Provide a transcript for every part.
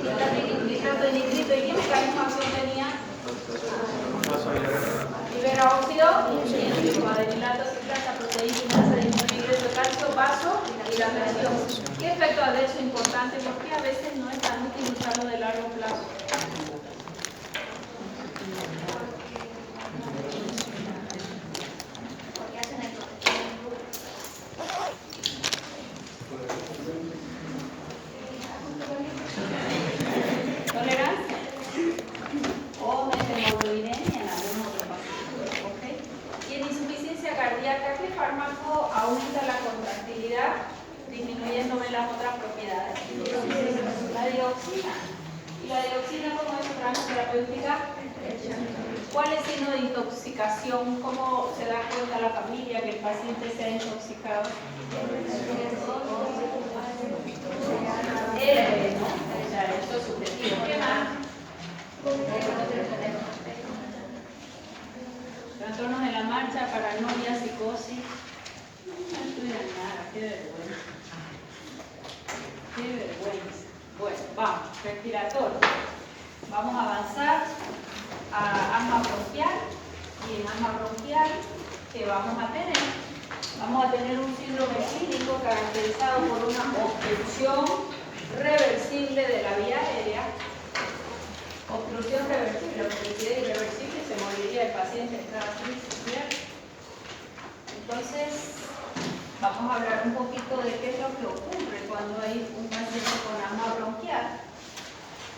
nitrato de nitrito. ¿Y qué mecanismo de acción tenía? Libera óxido nitroso, adenilato, ciclasa, proteína, de ingreso de calcio, vasodilatación. ¿Qué efecto adverso importante? Porque a veces no es tan útil usarlo de largo plazo. ¿Tolerancia? O metemoglobinemia en algún otro paciente. ¿Okay? Y en insuficiencia cardíaca, ¿qué fármaco aumenta la contractilidad, disminuyéndome las otras propiedades? La dioxina. ¿Y la dioxina cómo es su rango terapéutica? ¿Cuál es el signo de intoxicación? ¿Cómo se da cuenta la familia que el paciente se ha intoxicado? ¿No? Esto es subjetivo. ¿Qué más? Trastornos de la marcha, paranoia, psicosis. No estudian nada, qué vergüenza. Qué vergüenza. Bueno, vamos, respiratorio. Vamos a avanzar a asma bronquial. Y en asma bronquial, ¿qué vamos a tener? Vamos a tener un síndrome clínico caracterizado por una obstrucción reversible de la vía aérea. Obstrucción reversible, porque si es irreversible se moriría el paciente en cada crisis, ¿cierto? Entonces, vamos a hablar un poquito de qué es lo que ocurre cuando hay un paciente con asma bronquial.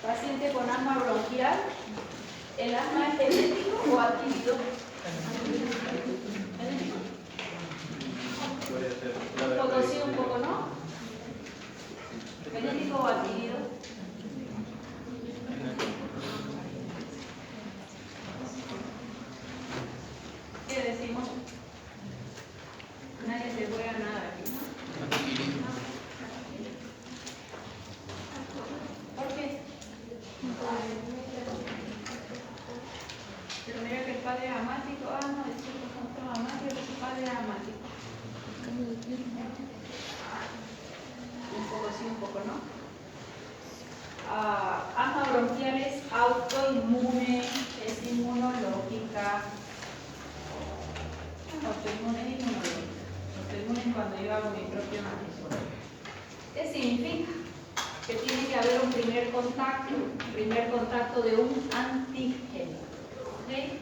Paciente con asma bronquial, ¿el asma es genético o adquirido? ¿Genético? Un poco sí, un poco no. ¿Genético o adquirido? ¿Qué decimos? Nadie se juega nada aquí, ¿no? ¿Por qué? Pero mira que el padre es amático. Ah, no, el chico es amático, su padre es amático. Un poco sí, un poco no. Asma bronquial es autoinmune, es inmunológica. Autoinmune es inmunológica. Autoinmune es cuando yo hago mi propio antígeno. ¿Qué significa? Que tiene que haber un primer contacto de un antígeno. ¿Okay?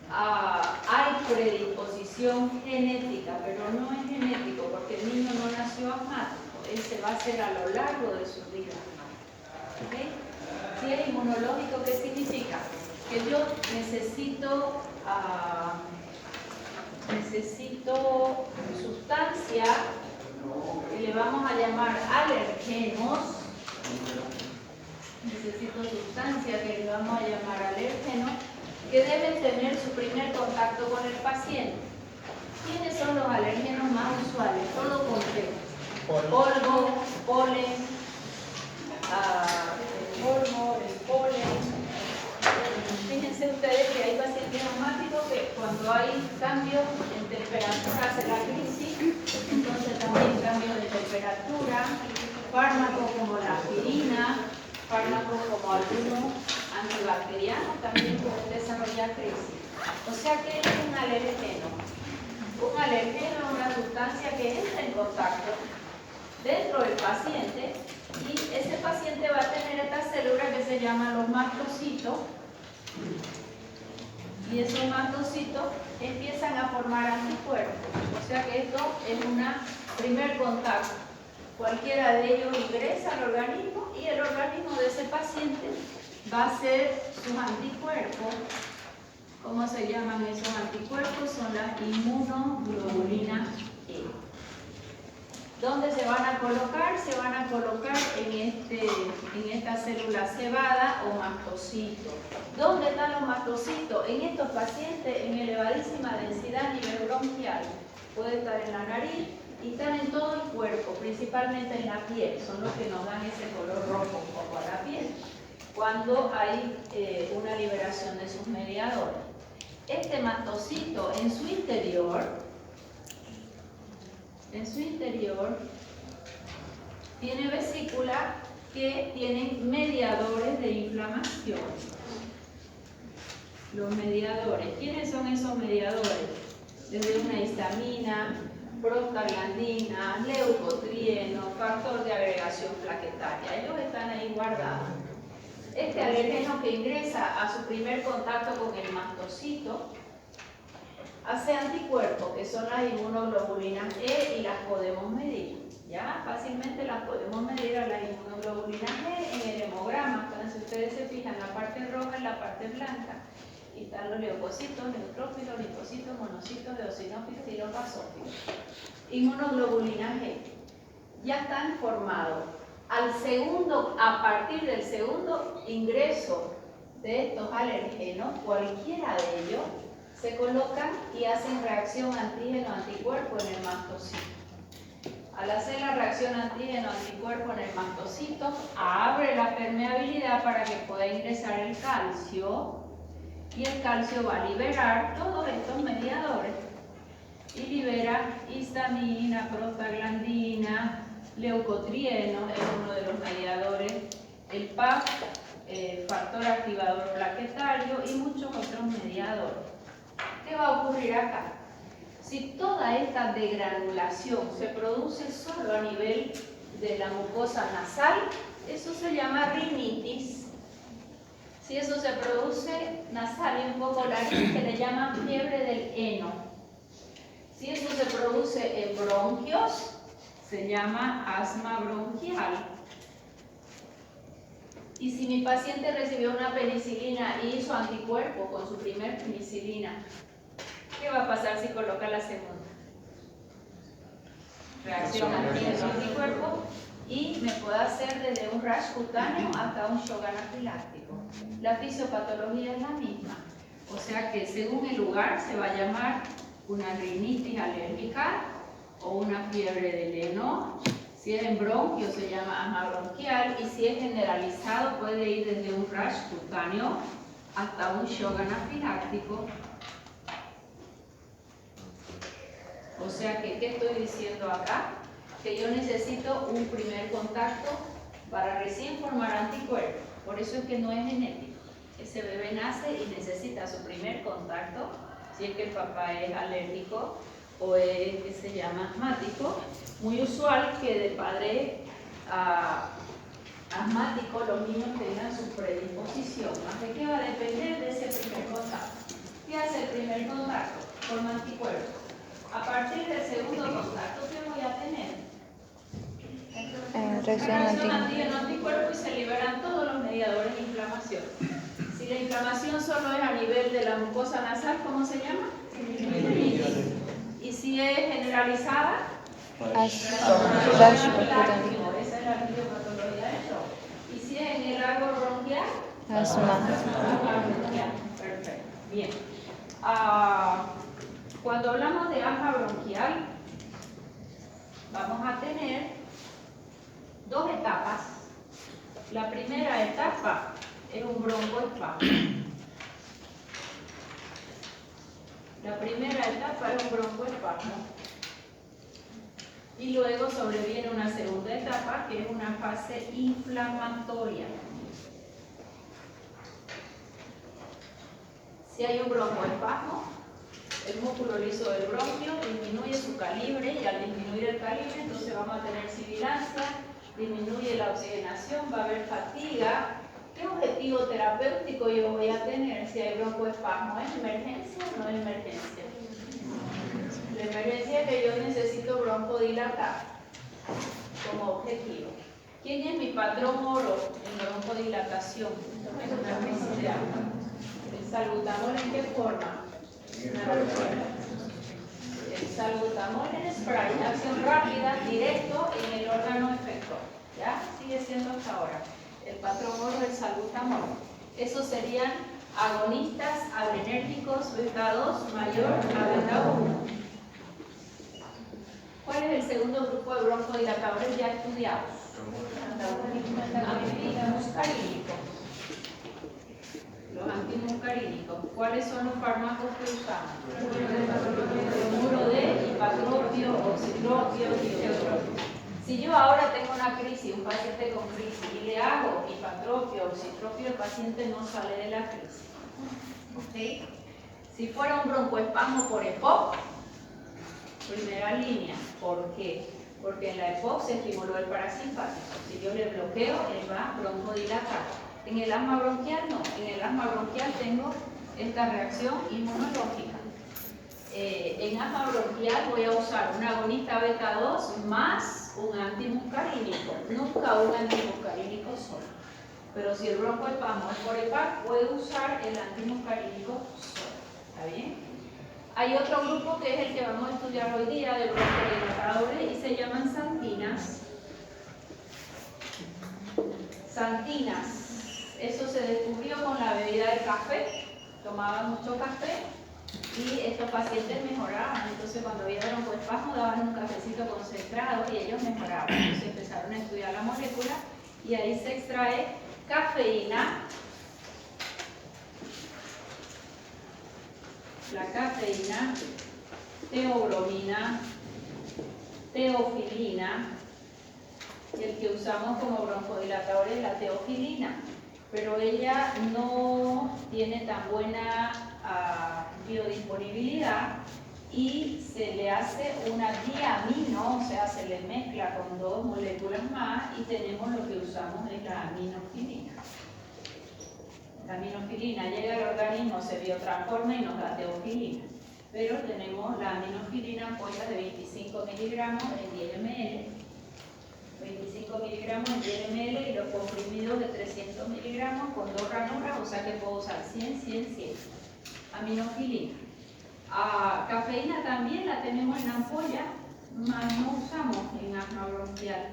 Hay predisposición genética, pero no es genético porque el niño no nació asmático. Ese va a ser a lo largo de su vida. ¿Okay? Si es inmunológico, ¿qué significa? Que yo necesito sustancia que le vamos a llamar alergenos. Necesito sustancia que le vamos a llamar alergenos, que deben tener su primer contacto con el paciente. ¿Quiénes son los alergenos más usuales? Todo con P. Polvo, polen, el polen. Fíjense ustedes que hay pacientes asmáticos que cuando hay cambios en temperatura hace la crisis, entonces también cambios de temperatura, fármacos como la aspirina, fármacos como algunos antibacterianos también pueden desarrollar crisis. O sea que es un alergeno. Un alergeno es una sustancia que entra en contacto dentro del paciente y ese paciente va a tener estas células que se llaman los mastocitos. Y esos mastocitos empiezan a formar anticuerpos. O sea que esto es un primer contacto. Cualquiera de ellos ingresa al organismo y el organismo de ese paciente va a hacer sus anticuerpos. ¿Cómo se llaman esos anticuerpos? Son las inmunoglobulinas E. ¿Dónde se van a colocar? Se van a colocar en esta célula cebada o mastocito. ¿Dónde están los mastocitos? En estos pacientes en elevadísima densidad a nivel bronquial. Puede estar en la nariz y están en todo el cuerpo, principalmente en la piel. Son los que nos dan ese color rojo un poco a la piel cuando hay una liberación de sus mediadores. Este mastocito en su interior tiene vesícula que tienen mediadores de inflamación. Los mediadores. ¿Quiénes son esos mediadores? Desde una histamina, prostaglandina, leucotrieno, factor de agregación plaquetaria. Ellos están ahí guardados. Este alérgeno que ingresa a su primer contacto con el mastocito hace anticuerpos, que son las inmunoglobulinas E, y las podemos medir. Ya fácilmente las podemos medir a las inmunoglobulinas E en el hemograma. Entonces, si ustedes se fijan, la parte roja y la parte blanca. Y están los leucocitos, neutrófilos, linfocitos, monocitos, eosinófilos y los basófilos. Inmunoglobulinas G ya están formados. A partir del segundo ingreso de estos alergenos, cualquiera de ellos se colocan y hacen reacción antígeno-anticuerpo en el mastocito. Al hacer la reacción antígeno-anticuerpo en el mastocito, abre la permeabilidad para que pueda ingresar el calcio. Y el calcio va a liberar todos estos mediadores y libera histamina, prostaglandina, leucotrieno, es uno de los mediadores, el PAP, factor activador plaquetario y muchos otros mediadores. ¿Qué va a ocurrir acá? Si toda esta degranulación se produce solo a nivel de la mucosa nasal, eso se llama rinitis. Si eso se produce nasal y un poco laringe, se le llama fiebre del heno. Si eso se produce en bronquios, se llama asma bronquial. Y si mi paciente recibió una penicilina y hizo anticuerpo con su primer penicilina, ¿qué va a pasar si coloca la segunda? Reacción antígeno-anticuerpo, y me puede hacer desde un rash cutáneo hasta un shock anafiláctico. La fisiopatología es la misma, o sea que según el lugar se va a llamar una rinitis alérgica o una fiebre del heno. Si es en bronquio se llama asma bronquial, y si es generalizado puede ir desde un rash cutáneo hasta un shock anafiláctico. O sea que, ¿qué estoy diciendo acá? Que yo necesito un primer contacto para recién formar anticuerpos. Por eso es que no es genético. Ese bebé nace y necesita su primer contacto, si es que el papá es alérgico o es, que se llama asmático. Muy usual que de padre asmático los niños tengan su predisposición. ¿Más de qué va a depender de ese primer contacto? ¿Qué hace el primer contacto? Forma anticuerpos. A partir del segundo contacto, ¿qué voy a tener? Reacción antígeno-anticuerpo, y se liberan todos los mediadores de inflamación. Si la inflamación solo es a nivel de la mucosa nasal, ¿cómo se llama? Y si es generalizada, esa es la fisiopatología de shock. Y si es en el árbol bronquial, asma bronquial. Perfecto. Bien. Cuando hablamos de asma bronquial, vamos a tener dos etapas. La primera etapa es un broncoespasmo. La primera etapa es un broncoespasmo. Y luego sobreviene una segunda etapa, que es una fase inflamatoria. Si hay un broncoespasmo, el músculo liso del bronquio disminuye su calibre, y al disminuir el calibre, entonces vamos a tener sibilancia, disminuye la oxigenación, va a haber fatiga. ¿Qué objetivo terapéutico yo voy a tener si hay broncoespasmo? ¿Es emergencia o no es emergencia? La emergencia es que yo necesito broncodilatar como objetivo. ¿Quién es mi patrón oro en broncodilatación? Es una crisis de asma. ¿El salbutamol en qué forma? El salbutamol en spray, acción rápida, directo en el órgano efector. ¿Ya? Sigue siendo hasta ahora. El patrón oro del salbutamol. Esos serían agonistas adrenérgicos beta 2 mayor a beta 1. ¿Cuál es el segundo grupo de broncodilatadores ya estudiados? Antimuscarínicos. Los antimuscarínicos. ¿Cuáles son los fármacos que usamos? Bromuro D, ipatropio, oxitropio, diotropio. Si yo ahora tengo una una crisis, un paciente con crisis, y le hago hipatropio, oxitropio, el paciente no sale de la crisis. ¿Ok? Si fuera un broncoespasmo por EPOC, primera línea. ¿Por qué? Porque en la EPOC se estimuló el parasimpático. Si yo le bloqueo, él va a broncodilatar. En el asma bronquial no. En el asma bronquial tengo esta reacción inmunológica. En asma bronquial voy a usar un agonista beta 2 más un antimuscarínico, nunca un antimuscarínico solo. Pero si el broncoespasmo es por EPAC, puedo usar el antimuscarínico solo. ¿Está bien? Hay otro grupo que es el que vamos a estudiar hoy día de broncodilatadores y se llaman santinas. Santinas. Eso se descubrió con la bebida de café. Tomaban mucho café y estos pacientes mejoraban. Entonces cuando había broncoespasmo daban un cafecito concentrado y ellos mejoraban. Entonces empezaron a estudiar la molécula y ahí se extrae cafeína. La cafeína, teobromina, teofilina, y el que usamos como broncodilatador es la teofilina, pero ella no tiene tan buena biodisponibilidad y se le hace una diamino, o sea, se le mezcla con dos moléculas más y tenemos lo que usamos es la aminofilina. La aminofilina llega al organismo, se biotransforma y nos da teofilina. Pero tenemos la aminofilina en pollas de 25 miligramos en 10 ml. 25 miligramos en 10 ml y los comprimidos de 300 miligramos con 2 ranuras, o sea que puedo usar 100, 100, 100. Aminofilina. Cafeína también la tenemos en ampolla, más no usamos en asma bronquial.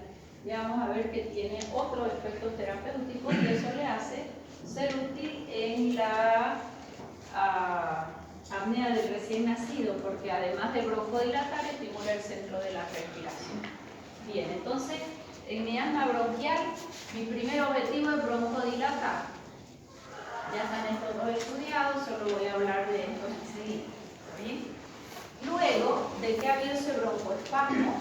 Ya vamos a ver que tiene otros efectos terapéuticos y eso le hace ser útil en la apnea del recién nacido, porque además de broncodilatar, estimula el centro de la respiración. Bien, entonces, en mi asma bronquial, mi primer objetivo es broncodilatar. Ya están estos dos estudiados, solo voy a hablar de estos enseguida. ¿Está bien? Luego de que ha habido ese broncoespasmo,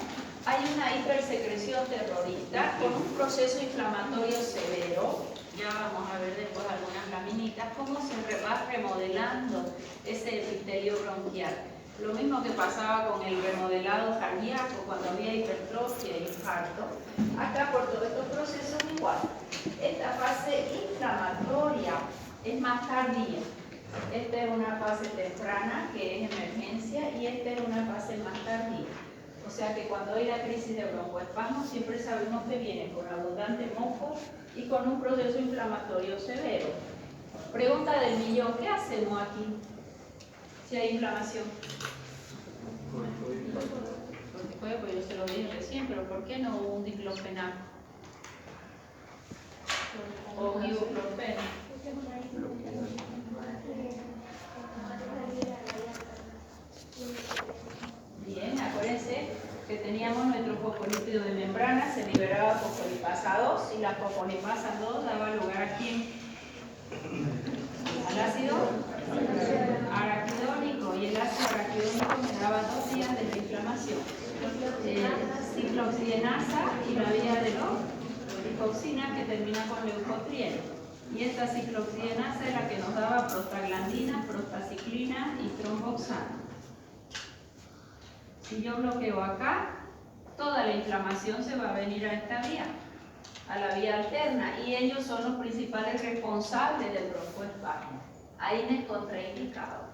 hay una hipersecreción terrorista con un proceso inflamatorio severo. Ya vamos a ver después algunas laminitas, cómo se va remodelando ese epitelio bronquial. Lo mismo que pasaba con el remodelado cardíaco cuando había hipertrofia e infarto. Acá por todos estos procesos igual. Esta fase inflamatoria es más tardía. Esta es una fase temprana que es emergencia y esta es una fase más tardía. O sea que cuando hay la crisis de broncoespasmo siempre sabemos que viene con abundante moco y con un proceso inflamatorio severo. Pregunta del millón, ¿qué hacemos aquí si hay inflamación? Pues yo se lo dije recién, pero ¿por qué no un diclofenaco? O un ibuprofeno. Bien, acuérdense que teníamos nuestro fosfolípido de membrana, se liberaba fosfolipasa 2 y la fosfolipasa 2 daba lugar ¿a quién? Al ácido araquidónico, y el ácido araquidónico me daba 2 vías de la inflamación, ciclooxigenasa y la vía de leucoxina que termina con leucotrieno. Y esta ciclooxigenasa es la que nos daba prostaglandina, prostaciclina y tromboxana. Si yo bloqueo acá, toda la inflamación se va a venir a esta vía, a la vía alterna, y ellos son los principales responsables del broncoespasmo. Ahí me es contraindicado.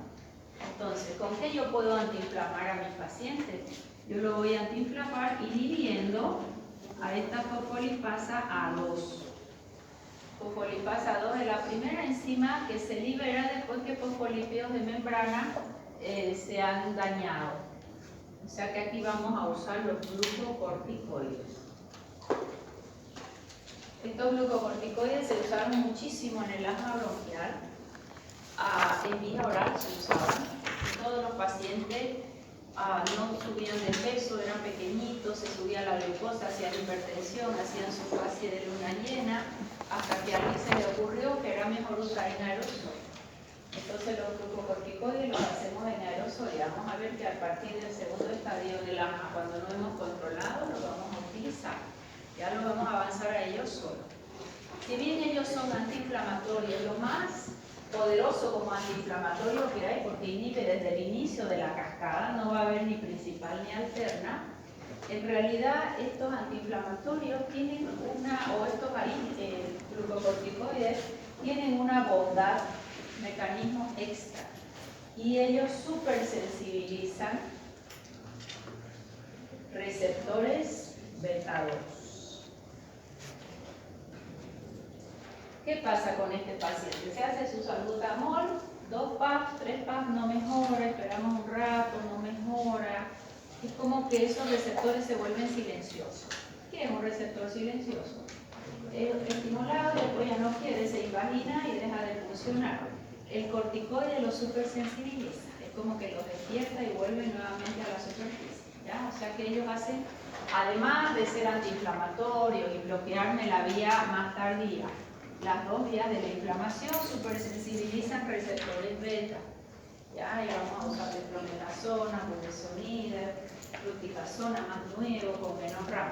Entonces, ¿con qué yo puedo antiinflamar a mis pacientes? Yo lo voy a antiinflamar inhibiendo a esta fosfolipasa A2. Fosfolipasa 2 es la primera enzima que se libera después que fosfolípidos de membrana se han dañado. O sea que aquí vamos a usar los glucocorticoides. Estos glucocorticoides se usaron muchísimo en el asma bronquial. En vía oral se usaban. Todos los pacientes no subían de peso, eran pequeñitos, se subía la glucosa, hacían hipertensión, hacían su fase de luna llena, hasta que a alguien se le ocurrió que era mejor usar en aerosol. Entonces los glucocorticoides los hacemos en aerosol y vamos a ver que a partir del segundo estadio del asma, cuando no hemos controlado, los vamos a utilizar. Ya lo vamos a avanzar a ellos solo. Si bien ellos son antiinflamatorios, lo más poderoso como antiinflamatorio que hay, porque inhibe desde el inicio de la cascada, no va a haber ni principal ni alterna. En realidad estos antiinflamatorios tienen o estos glucocorticoides tienen una bondad, mecanismo extra, y ellos supersensibilizan receptores beta 2. ¿Qué pasa con este paciente? Se hace su salbutamol, 2 PAP, 3 PAP, no mejora, esperamos un rato, no mejora. Es como que esos receptores se vuelven silenciosos. ¿Qué es un receptor silencioso? Es estimulado y después ya no quiere, se invagina y deja de funcionar. El corticoide lo supersensibiliza, es como que los despierta y vuelve nuevamente a la superficie, ¿ya? O sea que ellos hacen, además de ser antiinflamatorios y bloquearme la vía más tardía, las dos vías de la inflamación supersensibilizan receptores beta. Ya, y vamos a usar dextrometasona, budesonida, fluticasona más nuevo, con menos RAM.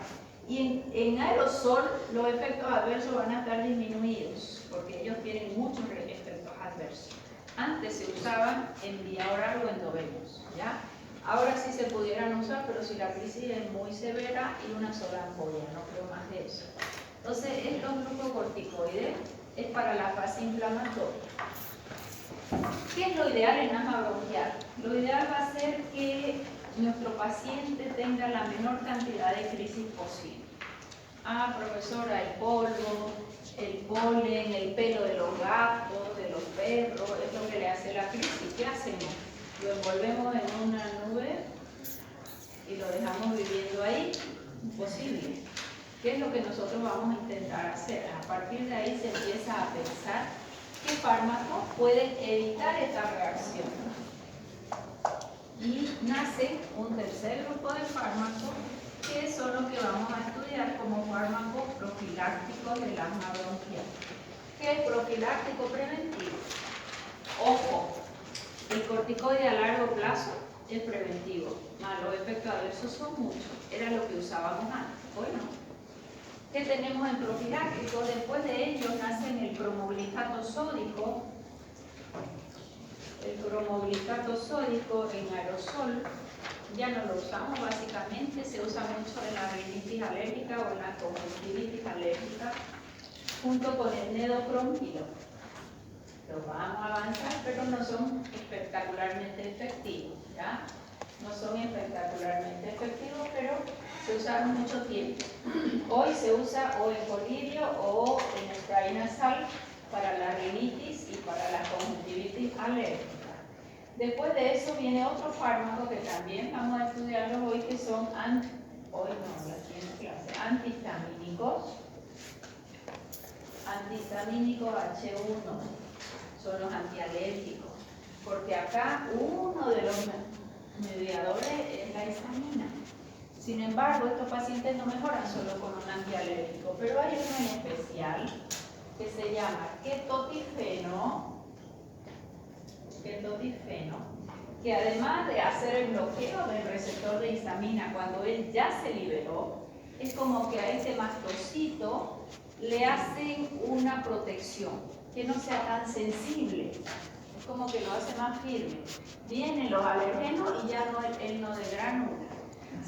Y en aerosol los efectos adversos van a estar disminuidos, porque ellos tienen muchos efectos adversos. Antes se usaban en vía oral o endovenosos, ¿ya? Ahora sí se pudieran usar, pero si la crisis es muy severa y una sola ampolla, no creo más de eso. Entonces, estos glucocorticoides es para la fase inflamatoria. ¿Qué es lo ideal en asma bronquial? Lo ideal va a ser que nuestro paciente tenga la menor cantidad de crisis posible. Ah, profesora, el polvo, el polen, el pelo de los gatos, de los perros, es lo que le hace la crisis. ¿Qué hacemos? Lo envolvemos en una nube y lo dejamos viviendo ahí. Imposible. ¿Qué es lo que nosotros vamos a intentar hacer? A partir de ahí se empieza a pensar qué fármacos pueden evitar esta reacción. Y nace un tercer grupo de fármacos que son los que vamos a estudiar como fármacos profilácticos del asma bronquial. ¿Qué es profiláctico preventivo? Ojo, el corticoide a largo plazo es preventivo, más los efectos adversos son muchos. Era lo que usábamos antes, hoy no. ¿Qué tenemos en profiláctico? Después de ellos nacen el cromoglicato sódico. El cromoglicato sódico en aerosol ya no lo usamos básicamente, se usa mucho en la rinitis alérgica o en la conjuntivitis alérgica, junto con el nedopromilo. Los vamos a avanzar, pero no son espectacularmente efectivos, ¿ya? No son espectacularmente efectivos, pero se usaron mucho tiempo. Hoy se usa o en colirio o en spray nasal para la rinitis y para la conjuntivitis alérgica. Después de eso viene otro fármaco que también vamos a estudiarlos hoy, que son antihistamínicos. Antihistamínicos H1 son los antialérgicos, porque acá uno de los mediadores es la histamina. Sin embargo, estos pacientes no mejoran solo con un antialérgico, pero hay uno en especial que se llama ketotifeno, que además de hacer el bloqueo del receptor de histamina cuando él ya se liberó, es como que a ese mastocito le hacen una protección, que no sea tan sensible, es como que lo hace más firme. Vienen los alergenos y ya él no degranula.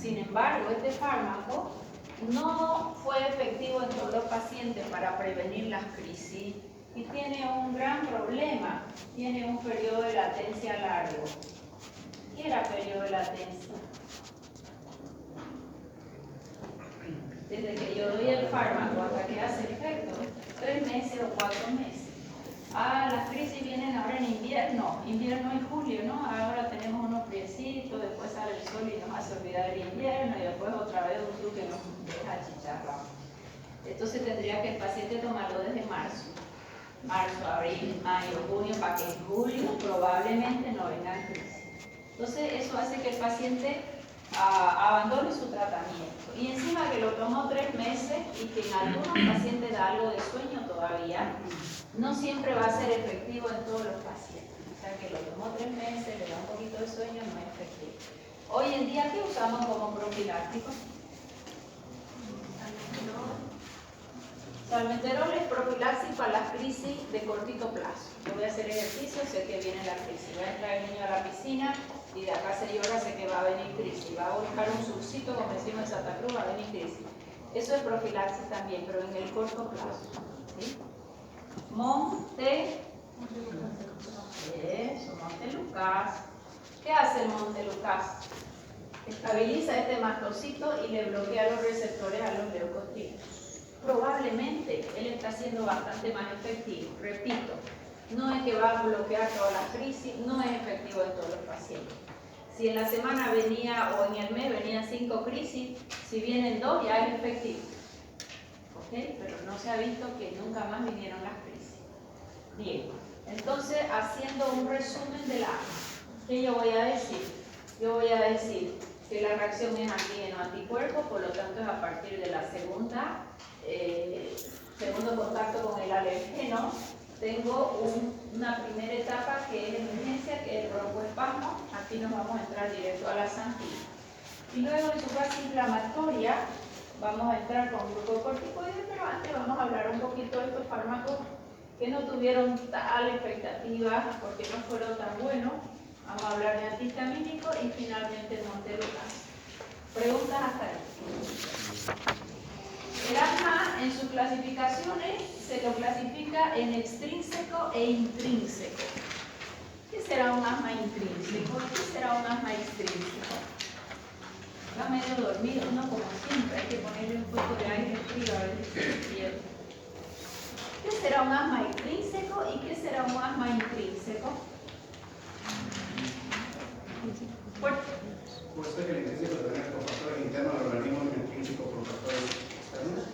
Sin embargo, este fármaco no fue efectivo en todos los pacientes para prevenir las crisis y tiene un gran problema, tiene un periodo de latencia largo. ¿Qué era periodo de latencia? Desde que yo doy el fármaco hasta que hace efecto, 3 meses o 4 meses. Ah, las crisis vienen ahora en invierno y julio, ¿no? Ahora tenemos unos friecitos, después sale el sol y nos hace olvidar el invierno y después otra vez un flu que nos deja chicharrado. Entonces tendría que el paciente tomarlo desde marzo, abril, mayo, junio, para que en julio probablemente no vengan crisis. Entonces eso hace que el paciente abandone su tratamiento. Y encima que lo tomó 3 meses y que en algunos pacientes da algo de sueño todavía, no siempre va a ser efectivo en todos los pacientes. O sea que lo tomó 3 meses, le da un poquito de sueño, no es efectivo. Hoy en día, ¿qué usamos como profiláctico? Salmeterol es profilaxis para las crisis de cortito plazo. Yo voy a hacer ejercicio, sé que viene la crisis. Voy a entrar el niño a la piscina y de acá a 6 horas sé que va a venir crisis. Va a buscar un surcito con vecino de Santa Cruz, va a venir crisis. Eso es profilaxis también, pero en el corto plazo. ¿Sí? Montelukast. ¿Qué hace el Montelukast? Estabiliza este mastocito y le bloquea los receptores a los leucocitos. Probablemente él está siendo bastante más efectivo. Repito, no es que va a bloquear todas las crisis, no es efectivo en todos los pacientes. Si en la semana venía o en el mes venían 5 crisis, si vienen 2 ya es efectivo. ¿Ok? Pero no se ha visto que nunca más vinieron las crisis. Bien, entonces haciendo un resumen del AMA, ¿qué yo voy a decir? Yo voy a decir que la reacción es antígeno-anticuerpo, por lo tanto es a partir de la segundo contacto con el alergeno. Tengo una primera etapa que es emergencia, que es el broncoespasmo. Aquí nos vamos a entrar directo a la sangría. Y luego en su fase inflamatoria vamos a entrar con glucocorticoides, pero antes vamos a hablar un poquito de estos fármacos que no tuvieron tal expectativa porque no fueron tan buenos. Vamos a hablar de antihistamínicos y finalmente el Montelukast. ¿Preguntas hasta ahí? El asma en sus clasificaciones se lo clasifica en extrínseco e intrínseco. ¿Qué será un asma intrínseco? ¿Qué será un asma extrínseco? Está medio dormido, no como siempre, hay que ponerle un poco de aire frío a ver si se despierta. ¿Qué será un asma extrínseco y qué será un asma intrínseco? Fuerte. ¿Puede ser que el intrínseco tenga por factores internos del organismo y el intrínseco por factores externos?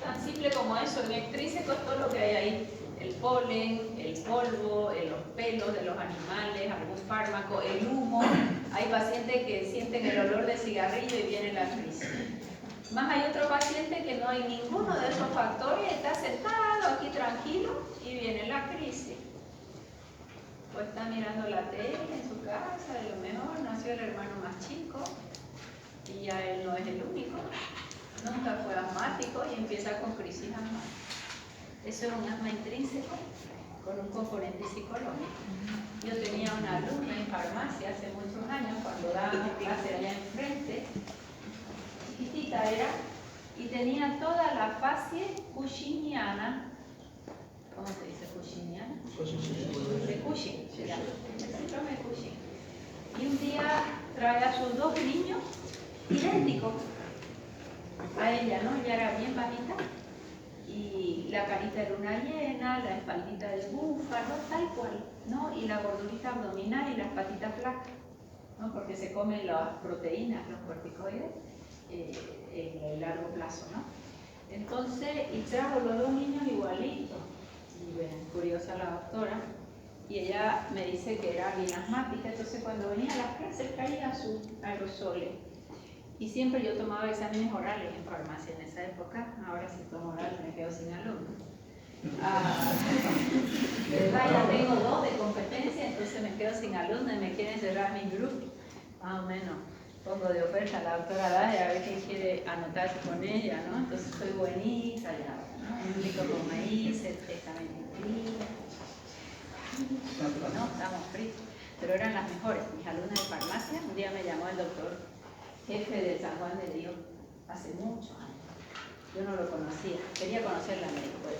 Tan simple como eso. En extrínseco es todo lo que hay ahí. El polen, el polvo, los pelos de los animales, algún fármaco, el humo. Hay pacientes que sienten el olor de cigarrillo y viene la crisis. Más hay otro paciente que no hay ninguno de esos factores, está sentado aquí tranquilo y viene la crisis. O está mirando la tele en su casa, a lo mejor nació el hermano más chico y ya él no es el único. Nunca fue asmático y empieza con crisis asmática. Eso es un asma intrínseco con un componente psicológico. Yo tenía una alumna en farmacia hace muchos años cuando dábamos clase allá enfrente, chiquitita era, y tenía toda la fase cushiniana. ¿Cómo se dice cushiniana? De Cushing, ya. El síndrome de Cushing. Y un día trae a sus 2 niños idénticos a ella, ¿no? Ella era bien bajita y la carita era una hiena, la espaldita del búfalo, tal cual, ¿no? Y la gordurita abdominal y las patitas flacas, ¿no? Porque se comen las proteínas, los corticoides, en el largo plazo, ¿no? Entonces, y trajo los 2 niños igualitos. Y bueno, curiosa la doctora, y ella me dice que era bien asmática, entonces cuando venía a las clases traía sus aerosoles. Y siempre yo tomaba exámenes orales en farmacia en esa época, ahora si tomo orales me quedo sin alumnos. De verdad ya tengo 2 de competencia, entonces me quedo sin alumnos y me quieren cerrar mi grupo, más o menos. Pongo de oferta a la doctora Daya a ver quién quiere anotarse con ella, ¿no? Entonces soy buenita ya, ¿no? Explico con maíz, examen frío. No, estamos fritos. Pero eran las mejores. Mis alumnas de farmacia, un día me llamó el doctor jefe de San Juan de Dios, hace muchos años. Yo no lo conocía, quería conocerla,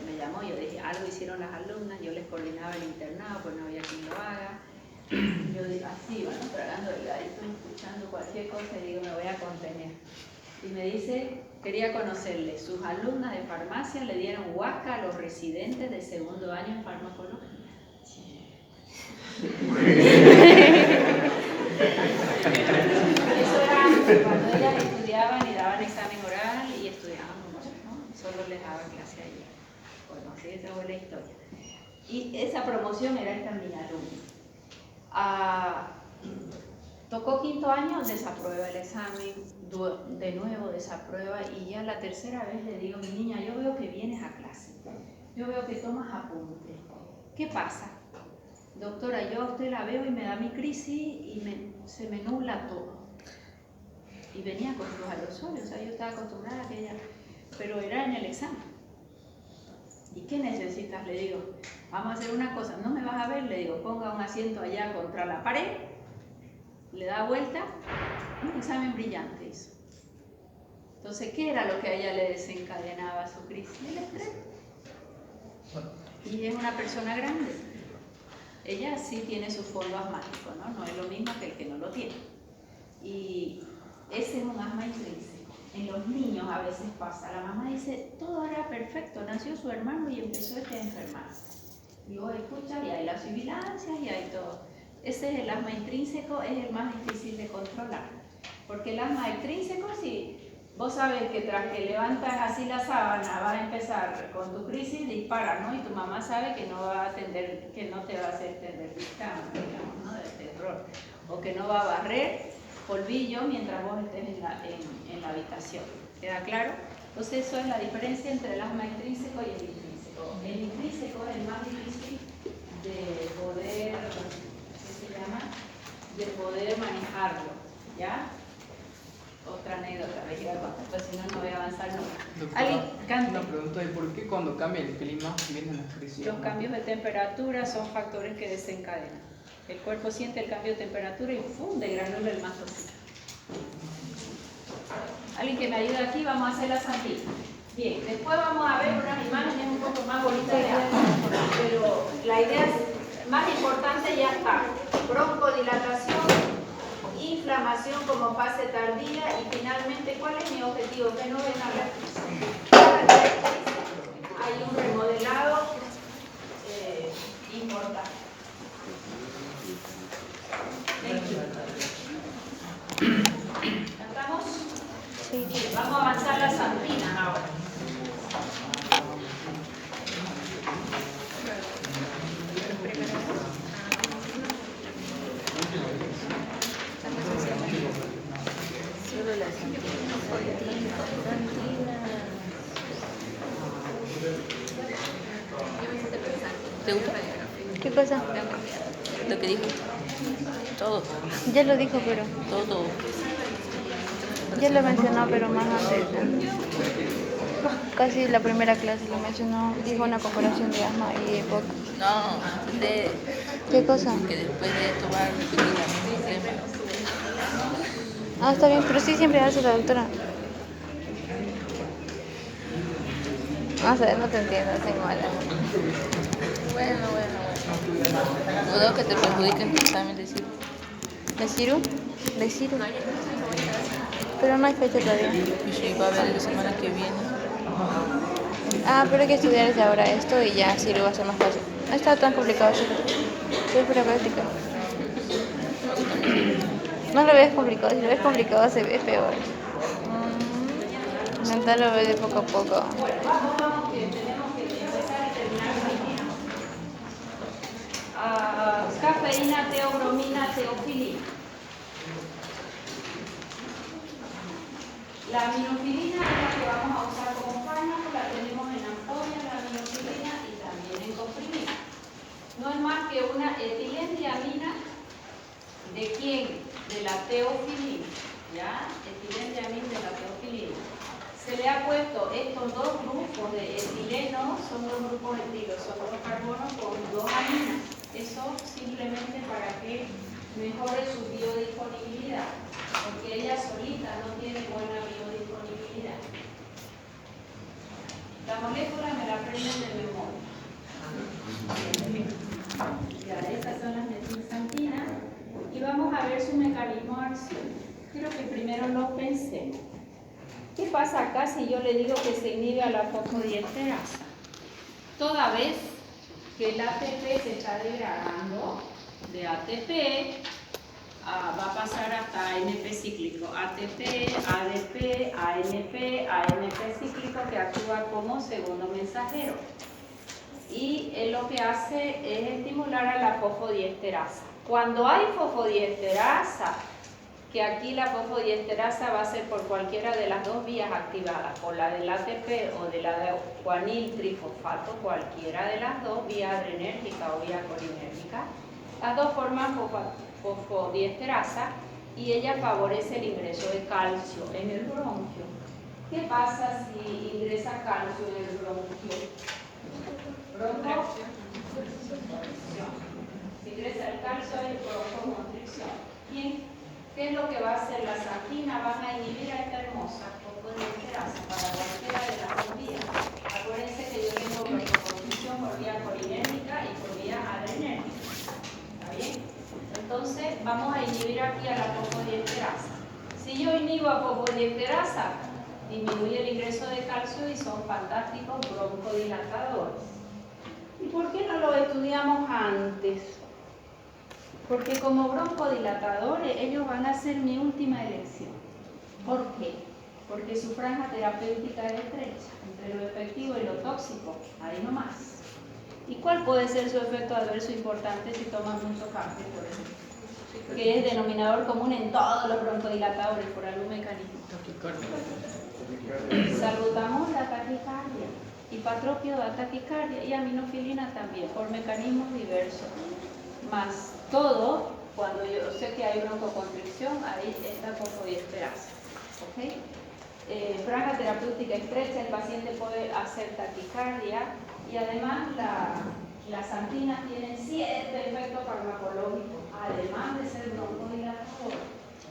me llamó, yo dije, algo hicieron las alumnas, yo les coordinaba el internado, pues no había quien lo haga. Yo digo, así, bueno, tragando el aire, estoy escuchando cualquier cosa y digo, me voy a contener. Y me dice, quería conocerle, sus alumnas de farmacia le dieron huasca a los residentes de 2º año en farmacología. Eso era cuando ellas estudiaban y daban examen oral y estudiaban mucho, ¿no? Solo les daba clase ayer. Bueno, así esa fue la historia. Y esa promoción era esta mi alumna. Tocó 5º año, desaprueba el examen, de nuevo desaprueba y ya la 3ª vez le digo, mi niña, yo veo que vienes a clase, yo veo que tomas apuntes. ¿Qué pasa? Doctora, yo a usted la veo y me da mi crisis y se me nubla todo. Y venía con los aerosoles, o sea, yo estaba acostumbrada a que ella pero era en el examen. ¿Y qué necesitas? Le digo, vamos a hacer una cosa, no me vas a ver, le digo, ponga un asiento allá contra la pared, le da vuelta, un examen brillante hizo. Entonces, ¿qué era lo que a ella le desencadenaba su crisis? El estrés. Y es una persona grande. Ella sí tiene su fondo asmático, ¿no? No es lo mismo que el que no lo tiene. Y ese es un asma intrínseco. En los niños a veces pasa. La mamá dice, todo era perfecto, nació su hermano y empezó a enfermar. Y vos escuchas y hay las sibilancias y hay todo. Ese es el asma intrínseco, es el más difícil de controlar. Porque el asma intrínseco, si vos sabes que tras que levantas así la sábana vas a empezar con tu crisis, dispara, ¿no? Y tu mamá sabe que no va a atender, que no te va a hacer tender dictamen, digamos, ¿no? De terror. O que no va a barrer polvillo mientras vos estés en la habitación. ¿Queda claro? Entonces eso es la diferencia entre el asma intrínseco y el intrínseco. El intrínseco es el más difícil de poder, ¿qué se llama? De poder manejarlo, ¿ya? Otra anécdota, pues si no, no voy a avanzar nunca. ¿Alguien cante? Una pregunta, ¿y por qué cuando cambia el clima vienen las crisis? Los cambios de temperatura son factores que desencadenan. El cuerpo siente el cambio de temperatura y funde granula el mastocito. ¿Alguien que me ayude aquí? Vamos a hacer la santita. Bien, después vamos a ver unas imágenes un poco más bonitas de asma, pero la idea más importante ya está. Bronchodilatación, inflamación como fase tardía y finalmente, ¿cuál es mi objetivo? Que no venga la crisis. Hay un remodelado importante. ¿Estamos? Sí. Bien, vamos a avanzar las santinas ahora. ¿Te gusta? ¿Qué cosa? Lo que dijo. Todo. Ya lo dijo, pero... Todo. Ya lo mencionó, pero más antes. Casi la primera clase lo mencionó. Dijo una comparación de asma y EPOC. No, ¿Qué cosa? que después de tomar repetir la misma crema. Ah, está bien, pero sí siempre hace la doctora. Vamos a ver, no te entiendo, soy mala. Bueno. Dudo que te perjudique el examen de Ciru. ¿De Ciru? ¿De Ciru? Pero no hay fecha todavía. Y sí, va a haber la semana que viene. Ah, pero hay que estudiar desde ahora esto y ya Ciru va a ser más fácil. No está tan complicado Ciru. Sí, es pura práctica. No lo ves complicado, si lo ves complicado se ve peor. Mental lo ves de poco a poco. Vamos, que tenemos que empezar y terminar mañana. Cafeína, teobromina, teofilina. La aminofilina es la que vamos a usar como fármaco, la tenemos en ampolla, la aminofilina y también en comprimida. No es más que una etilendiamina. ¿De quién? De la teofilina, ¿ya? Etilendiamina de la teofilina. Se le ha puesto estos dos grupos de etileno, son dos grupos etilos, son dos carbonos con dos aminas. Eso simplemente para que mejore su biodisponibilidad, porque ella solita no tiene buena biodisponibilidad. La molécula me la aprenden de memoria. Ya, estas son las metilxantinas y vamos a ver su mecanismo de acción. Quiero que primero lo pensemos. ¿Qué pasa acá si yo le digo que se inhibe a la fosfodiesterasa? Toda vez que el ATP se está degradando de ATP, va a pasar hasta ANP cíclico. ATP, ADP, ANP, ANP cíclico que actúa como segundo mensajero. Y él lo que hace es estimular a la fosfodiesterasa. Cuando hay fosfodiesterasa, que aquí la fosfodiesterasa va a ser por cualquiera de las dos vías activadas, por la del ATP o de la de guaniltrifosfato, cualquiera de las dos, vía adrenérgica o vía colinérgica. Las dos forman fosfodiesterasa y ella favorece el ingreso de calcio en el bronquio. ¿Qué pasa si ingresa calcio en el bronquio? Broncoconstricción. Si ingresa el calcio hay broncoconstricción. Bien, ¿qué es lo que va a hacer? Las anginas van a inhibir a esta hermosa fosfodiesterasa para cualquiera de las dos vías. Acuérdense que yo tengo broncoconstricción por vía colinérgica y por vía adrenérgica. ¿Está bien? Entonces vamos a inhibir aquí a la fosfodiesterasa. Si yo inhibo a fosfodiesterasa, disminuye el ingreso de calcio y son fantásticos broncodilatadores. ¿Y por qué no lo estudiamos antes? Porque como broncodilatadores ellos van a ser mi última elección. ¿Por qué? Porque su franja terapéutica es estrecha entre lo efectivo y lo tóxico, ahí nomás. ¿Y cuál puede ser su efecto adverso importante si toman mucho café, por ejemplo? Que es denominador común en todos los broncodilatadores por algún mecanismo. Salbutamol da taquicardia, hipatropio da taquicardia y aminofilina también, por mecanismos diversos. Más todo, cuando yo sé que hay broncoconstricción, ahí está fosfodiesterasa. ¿Okay? Franja terapéutica estrecha, el paciente puede hacer taquicardia y además las anginas tienen 7 efectos farmacológicos, además de ser broncodilatador.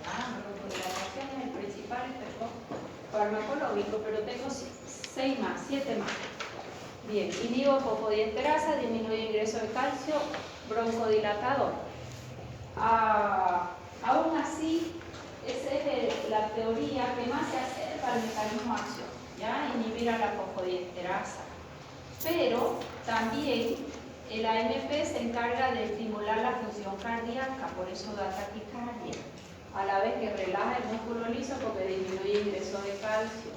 La broncodilatación es el principal efecto farmacológico, pero tengo 7 más. Bien, inhibo fosfodiesterasa, disminuye ingreso de calcio, broncodilatador. Aún así, esa es la teoría que más se acerca al mecanismo de acción, ¿ya? Inhibir a la fosfodiesterasa. Pero también el AMP se encarga de estimular la función cardíaca, por eso da taquicardia, a la vez que relaja el músculo liso porque disminuye el ingreso de calcio.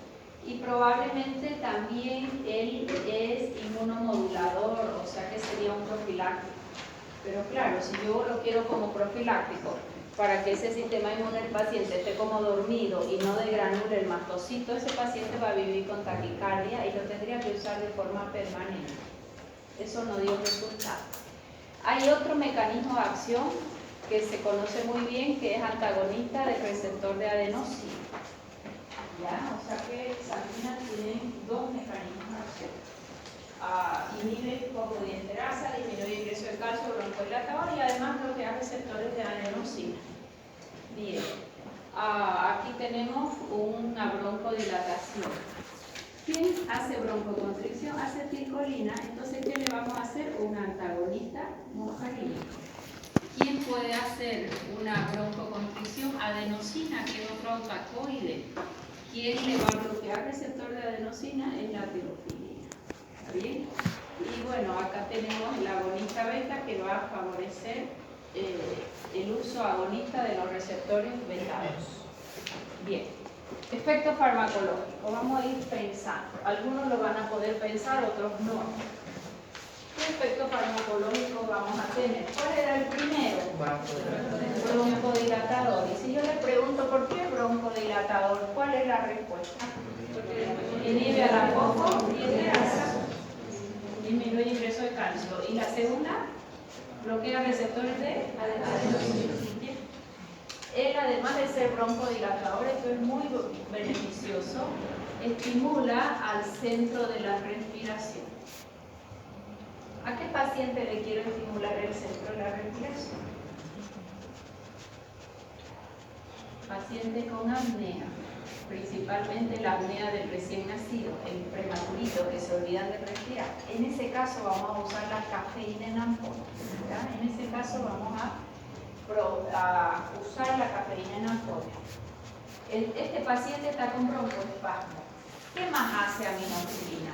Y probablemente también él es inmunomodulador, o sea que sería un profiláctico. Pero claro, si yo lo quiero como profiláctico, para que ese sistema inmune del paciente esté como dormido y no degranule el mastocito, ese paciente va a vivir con taquicardia y lo tendría que usar de forma permanente. Eso no dio resultado. Hay otro mecanismo de acción que se conoce muy bien, que es antagonista del receptor de adenosina. ¿Ya? O sea que las anginas tienen 2 mecanismos de acción. Inhibe fosfodiesterasa, disminuye el ingreso de calcio, broncodilatador y además bloquea receptores de adenosina. Bien, aquí tenemos una broncodilatación. ¿Quién hace broncoconstricción? Acetilcolina. Entonces, ¿qué le vamos a hacer? Un antagonista muscarínico. ¿Quién puede hacer una broncoconstricción? Adenosina, que es otro autacoide. ¿Quién le va a bloquear receptor de adenosina? Es la tirofilia. ¿Está bien? Y bueno, acá tenemos la agonista beta que va a favorecer el uso agonista de los receptores beta-2. Bien, efecto farmacológico. Vamos a ir pensando. Algunos lo van a poder pensar, otros no. ¿Qué efecto farmacológico vamos a tener? ¿Cuál era el primero? Broncodilatador. Y si yo le pregunto por qué broncodilatador, ¿cuál es la respuesta? Inhibe a la fosfodiesterasa, disminuye ingreso de calcio. Y la segunda, bloquea receptores de adenosina. Él, además de ser broncodilatador, esto es muy beneficioso, estimula al centro de la respiración. ¿A qué paciente le quiero estimular el centro de la respiración? Pacientes con apnea, principalmente la apnea del recién nacido, el prematurito que se olvidan de respirar. En ese caso vamos a usar la cafeína en ampolla. En ese caso vamos a usar la cafeína en ampolla. Este paciente está con broncoespasmo. ¿Qué más hace aminofilina?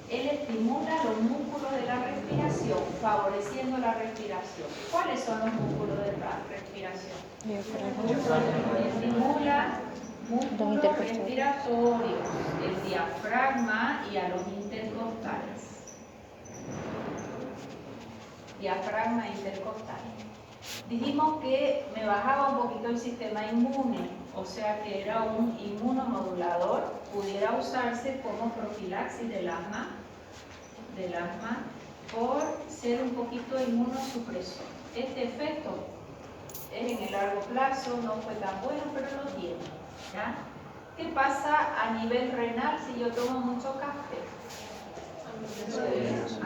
Él estimula los músculos de la respiración, favoreciendo la respiración. ¿Cuáles son los músculos de la respiración? Estimula músculos respiratorios, el diafragma y a los intercostales. Diafragma e intercostales. Dijimos que me bajaba un poquito el sistema inmune, o sea que era un inmunomodulador, pudiera usarse como profilaxis del asma por ser un poquito inmunosupresor. Este efecto es en el largo plazo, no fue tan bueno, pero lo tiene, ¿ya? ¿Qué pasa a nivel renal si yo tomo mucho café?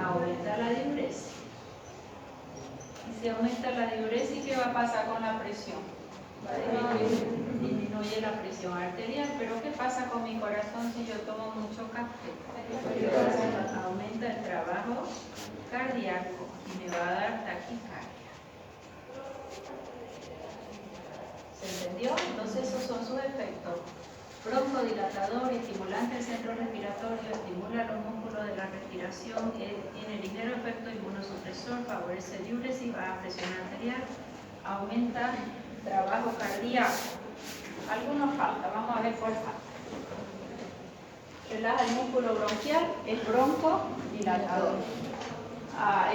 Aumenta la diuresis. Y si aumenta la diuresis, ¿qué va a pasar con la presión? Disminuye la presión arterial. Pero ¿qué pasa con mi corazón si yo tomo mucho café? Aumenta el trabajo cardíaco y me va a dar taquicardia. ¿Se entendió? Entonces esos son sus efectos. Broncodilatador, estimulante del centro respiratorio, estimula los músculos de la respiración, tiene ligero efecto inmunosupresor, favorece diuresis, baja presión arterial, aumenta trabajo cardíaco. Algunos falta, vamos a ver cuál falta. Relaja el músculo bronquial, es broncodilatador.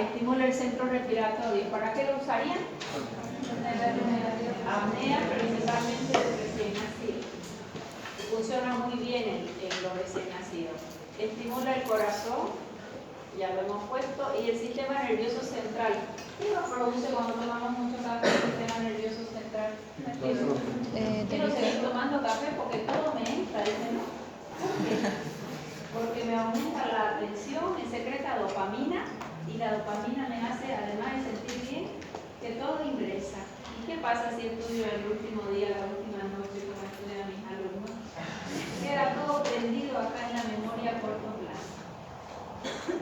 Estimula el centro respiratorio. ¿Para qué lo usarían? Apnea, principalmente de recién nacido. Funciona muy bien en los recién nacidos. Estimula el corazón, ya lo hemos puesto, y el sistema nervioso central. ¿Qué nos produce cuando tomamos mucho café el sistema nervioso central? Quiero seguir tomando café porque todo me entra, dice, ¿no? Porque me aumenta la atención, me secreta dopamina, y la dopamina me hace, además de sentir bien, que todo ingresa. ¿Y qué pasa si estudio el último día, la última noche, como estudian mis alumnos? Queda todo prendido acá en la memoria a corto plazo.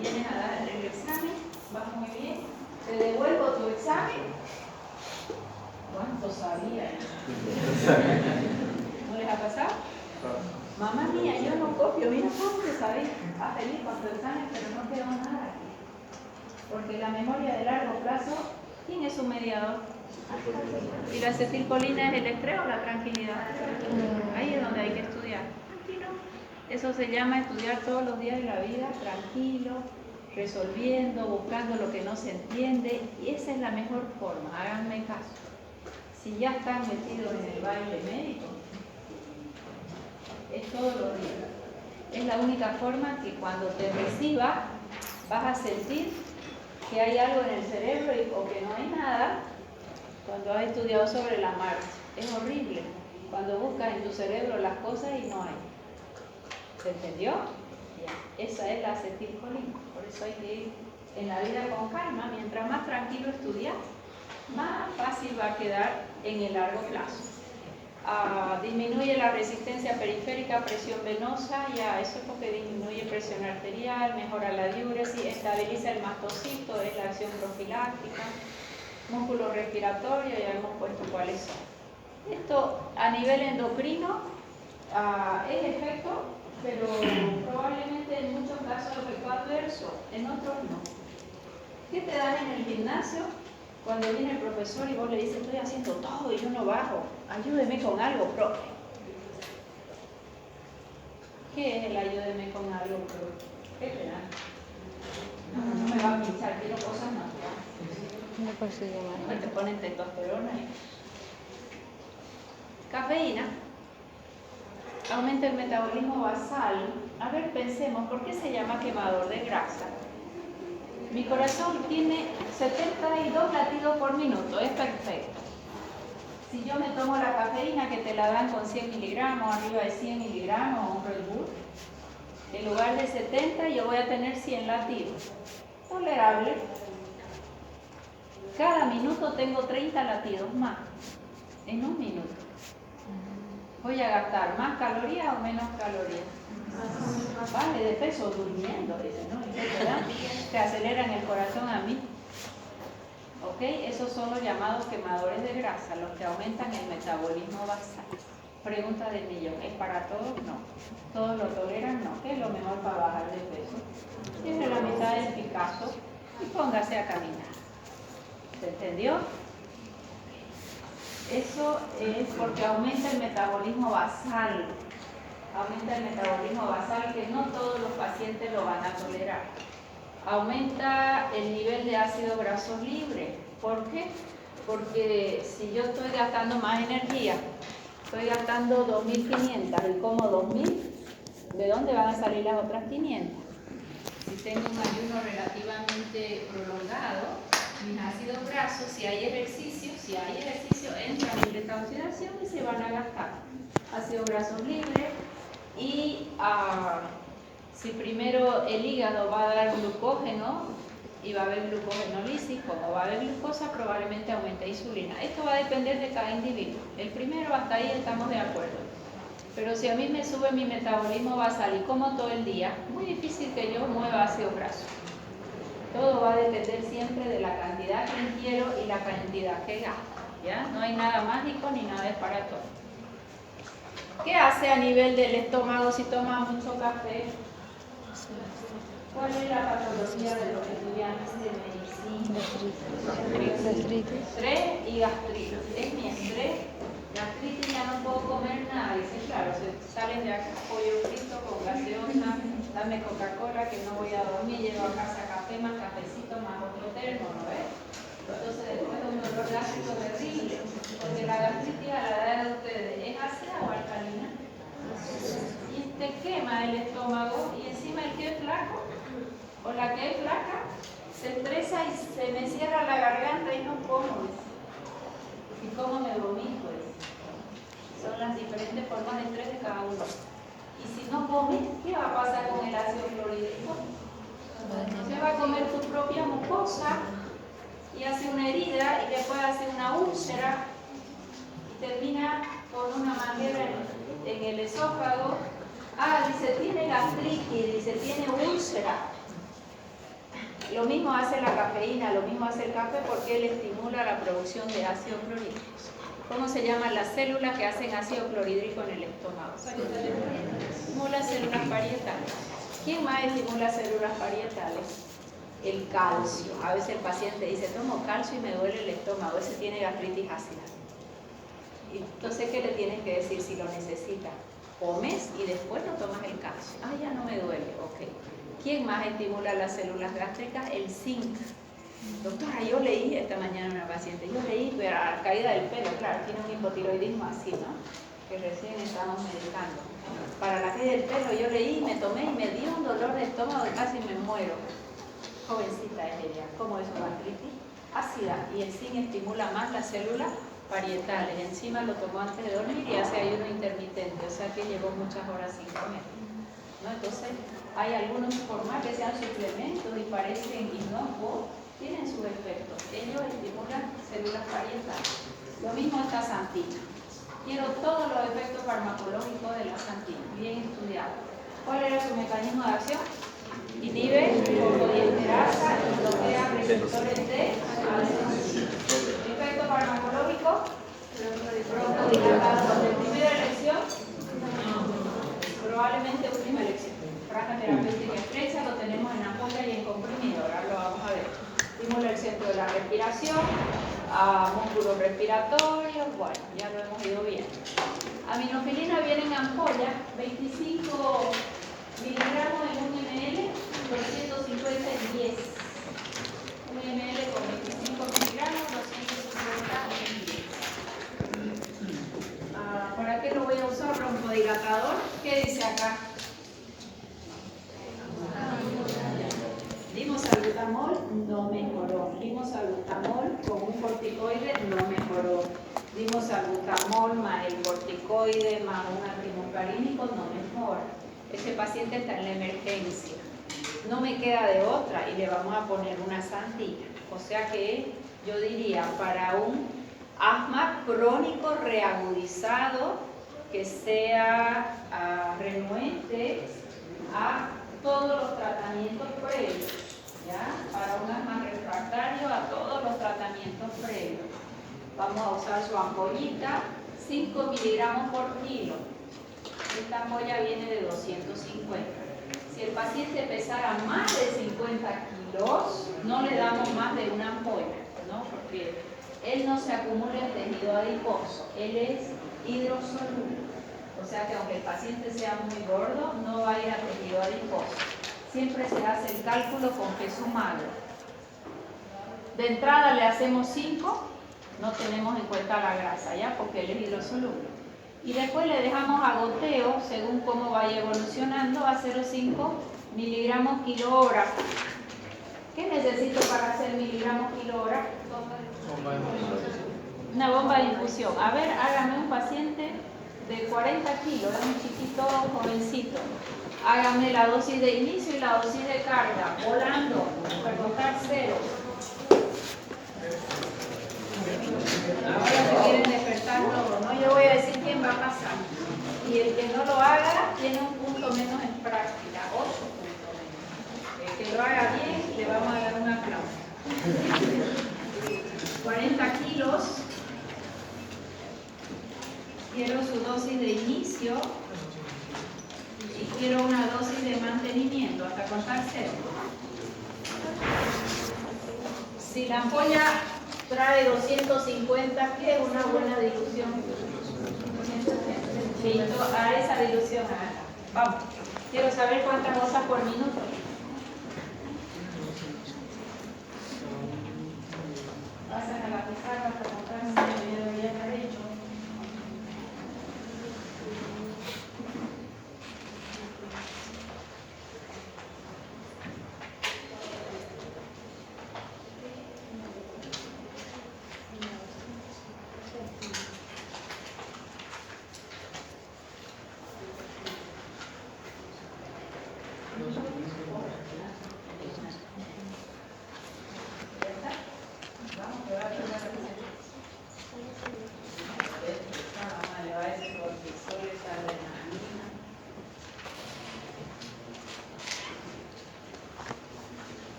Vienes a dar el examen, vas muy bien, te devuelvo tu examen. ¿Cuánto sabía? ¿No les ha pasado? Mamá mía, yo no copio, mira cómo te sabía. Vas feliz con tu examen, pero no quedó nada aquí. Porque la memoria de largo plazo, ¿quién es su mediador? ¿Y la acetilcolina es el estrés o la tranquilidad? Ahí es donde hay que estudiar. Tranquilo. Eso se llama estudiar todos los días de la vida, tranquilo, resolviendo, buscando lo que no se entiende. Y esa es la mejor forma, háganme caso. Si ya están metidos en el baile médico, es todos los días. Es la única forma que cuando te reciba vas a sentir que hay algo en el cerebro o que no hay nada cuando has estudiado sobre la marcha. Es horrible cuando buscas en tu cerebro las cosas y no hay. ¿Se entendió? Ya. Esa es la acetilcolina. Por eso hay que ir en la vida con calma. Mientras más tranquilo estudias, más fácil va a quedar en el largo plazo. Disminuye la resistencia periférica, presión venosa, ya eso es porque disminuye presión arterial, mejora la diuresis, estabiliza el mastocito, es la acción profiláctica, músculo respiratorio, ya hemos puesto cuáles son. Esto a nivel endocrino es efecto, pero probablemente en muchos casos efecto adverso, en otros no. ¿Qué te dan en el gimnasio? Cuando viene el profesor y vos le dices, estoy haciendo todo y yo no bajo, ayúdeme con algo, profe. ¿Qué es el ayúdeme con algo, profe? ¿Qué te dan? No me va a pinchar, quiero cosas naturales. No consigo más. Te ponen testosterona y... Cafeína. Aumenta el metabolismo basal. A ver, pensemos, ¿por qué se llama quemador de grasa? Mi corazón tiene 72 latidos por minuto, es perfecto. Si yo me tomo la cafeína que te la dan con 100 miligramos, arriba de 100 miligramos, un Red Bull, en lugar de 70 yo voy a tener 100 latidos. Tolerable. Cada minuto tengo 30 latidos más, en un minuto. Voy a gastar más calorías o menos calorías. Vale, de peso durmiendo, dicen, ¿no? ¿Y qué te dan? Te aceleran el corazón a mí. ¿Ok? Esos son los llamados quemadores de grasa, los que aumentan el metabolismo basal. Pregunta del millón, ¿es para todos? No. ¿Todos lo toleran? No. ¿Qué es lo mejor para bajar de peso? Tiene la mitad del Picasso y póngase a caminar. ¿Se entendió? Eso es porque aumenta el metabolismo basal. Aumenta el metabolismo basal que no todos los pacientes lo van a tolerar. Aumenta el nivel de ácidos grasos libres. ¿Por qué? Porque si yo estoy gastando más energía, estoy gastando 2.500 y como 2.000, ¿de dónde van a salir las otras 500? Si tengo un ayuno relativamente prolongado, mis ácidos grasos, si hay ejercicio, si si hay ejercicio, entra en beta oxidación y se van a gastar ácidos grasos libres. Y si primero el hígado va a dar glucógeno y va a haber glucogenólisis, como va a haber glucosa, probablemente aumente insulina. Esto va a depender de cada individuo. El primero, hasta ahí estamos de acuerdo. Pero si a mí me sube mi metabolismo basal y como todo el día, muy difícil que yo mueva ácidos grasos. Todo va a depender siempre de la cantidad que ingiero y la cantidad que gasto. ¿Ya? No hay nada mágico ni nada disparatorio. ¿Qué hace a nivel del estómago si toma mucho café? ¿Cuál es la patología de los estudiantes de medicina? Gastritis. Estrés y gastritis. Es mi estrés, gastritis, ya no puedo comer nada. Dice, claro, se salen de acá, pollo frito con gaseosa, dame Coca-Cola que no voy a dormir, llevo a casa café, más cafecito, más otro termo, ¿no ves? Entonces después de un dolor gástrico terrible, porque la gastritis a la edad de ustedes, ¿es ácida o alcalina? Y te quema el estómago y encima el que es flaco o la que es flaca se estresa y se me cierra la garganta y no como. Y como me vomito. Son las diferentes formas de estrés de cada uno. Y si no comes, ¿qué va a pasar con el ácido clorhídrico? Se va a comer tu propia mucosa y hace una herida y después hace una úlcera y termina con una manguera en el esófago. Dice, tiene gastritis, dice, tiene úlcera. Lo mismo hace la cafeína, lo mismo hace el café porque él estimula la producción de ácido clorhídrico. ¿Cómo se llaman las células que hacen ácido clorhídrico en el estómago? Estimula células parietales. ¿Quién más estimula células parietales? El calcio. A veces el paciente dice, tomo calcio y me duele el estómago, ese tiene gastritis ácida. Entonces, ¿qué le tienes que decir si lo necesita? Comes y después no tomas el calcio. Ya no me duele, ok. ¿Quién más estimula las células gástricas? El zinc. Doctora, yo leí esta mañana una paciente, pero a la caída del pelo, claro, tiene un hipotiroidismo así, ¿no? Que recién estamos medicando. Para la caída del pelo yo leí, me tomé y me dio un dolor de estómago y casi me muero. Jovencita es ella. ¿Cómo es su gastritis? Ácida. Y el zinc estimula más las células parietales. Encima lo tomó antes de dormir y hace ayuno intermitente, o sea que llevó muchas horas sin comer, ¿no? Entonces, hay algunos, por más que sean suplementos y parecen inocuos, tienen sus efectos. Ellos estimulan células parietales. Lo mismo esta santina. Quiero todos los efectos farmacológicos de la santina, bien estudiados. ¿Cuál era su mecanismo de acción? Inhibe fosfodiesterasa y bloquea receptores de adherencia. Efecto farmacológico, broncodilatador. ¿De primera elección? Probablemente última elección. Franja terapéutica estrecha lo tenemos en ampolla y en comprimido, ahora lo vamos a ver. Estimula el centro de la respiración, músculos respiratorios, bueno, ya lo hemos ido viendo. Aminofilina viene en ampolla, 25 miligramos en 1 ml, 250 en 10. 1 ml con 25 miligramos, 250 en 10. ¿Para qué lo voy a usar? Broncodilatador. ¿Qué dice acá? Limossalbutamol no mejoró. Limossalbutamol con un corticoide no mejoró. Limossalbutamol más el corticoide más un antimuscarínico no mejora. Ese paciente está en la emergencia. No me queda de otra y le vamos a poner una santilla. O sea que yo diría para un asma crónico reagudizado que sea renuente a todos los tratamientos previos, ¿ya? Para un asma refractario a todos los tratamientos previos. Vamos a usar su ampollita, 5 miligramos por kilo. Esta ampolla viene de 250. Si el paciente pesara más de 50 kilos, no le damos más de una ampolla, ¿no? Porque él no se acumula en tejido adiposo, él es hidrosoluble. O sea que aunque el paciente sea muy gordo, no va a ir a tejido adiposo. Siempre se hace el cálculo con peso magro. De entrada le hacemos 5, no tenemos en cuenta la grasa, ¿ya? Porque él es hidrosoluble. Y después le dejamos a goteo, según cómo vaya evolucionando, a 0,5 miligramos kilo hora. ¿Qué necesito para hacer miligramos kilo hora? Una bomba de infusión. A ver, hágame un paciente de 40 kilos, es un chiquito jovencito. Hágame la dosis de inicio y la dosis de carga, volando, para contar cero. Ahora se quieren despertar todos, ¿no? Yo voy a decir quién va a pasar. Y el que no lo haga tiene un punto menos en práctica, 8 puntos menos. El que lo haga bien, le vamos a dar un aplauso. 40 kilos. Quiero su dosis de inicio y quiero una dosis de mantenimiento hasta contar cero. Si la ampolla trae 250, ¿qué es una buena dilución? Listo, a esa dilución. Vamos. Quiero saber cuántas gozas por minuto. Pasan a la pizarra hasta contar cero, yo debería estar hecho.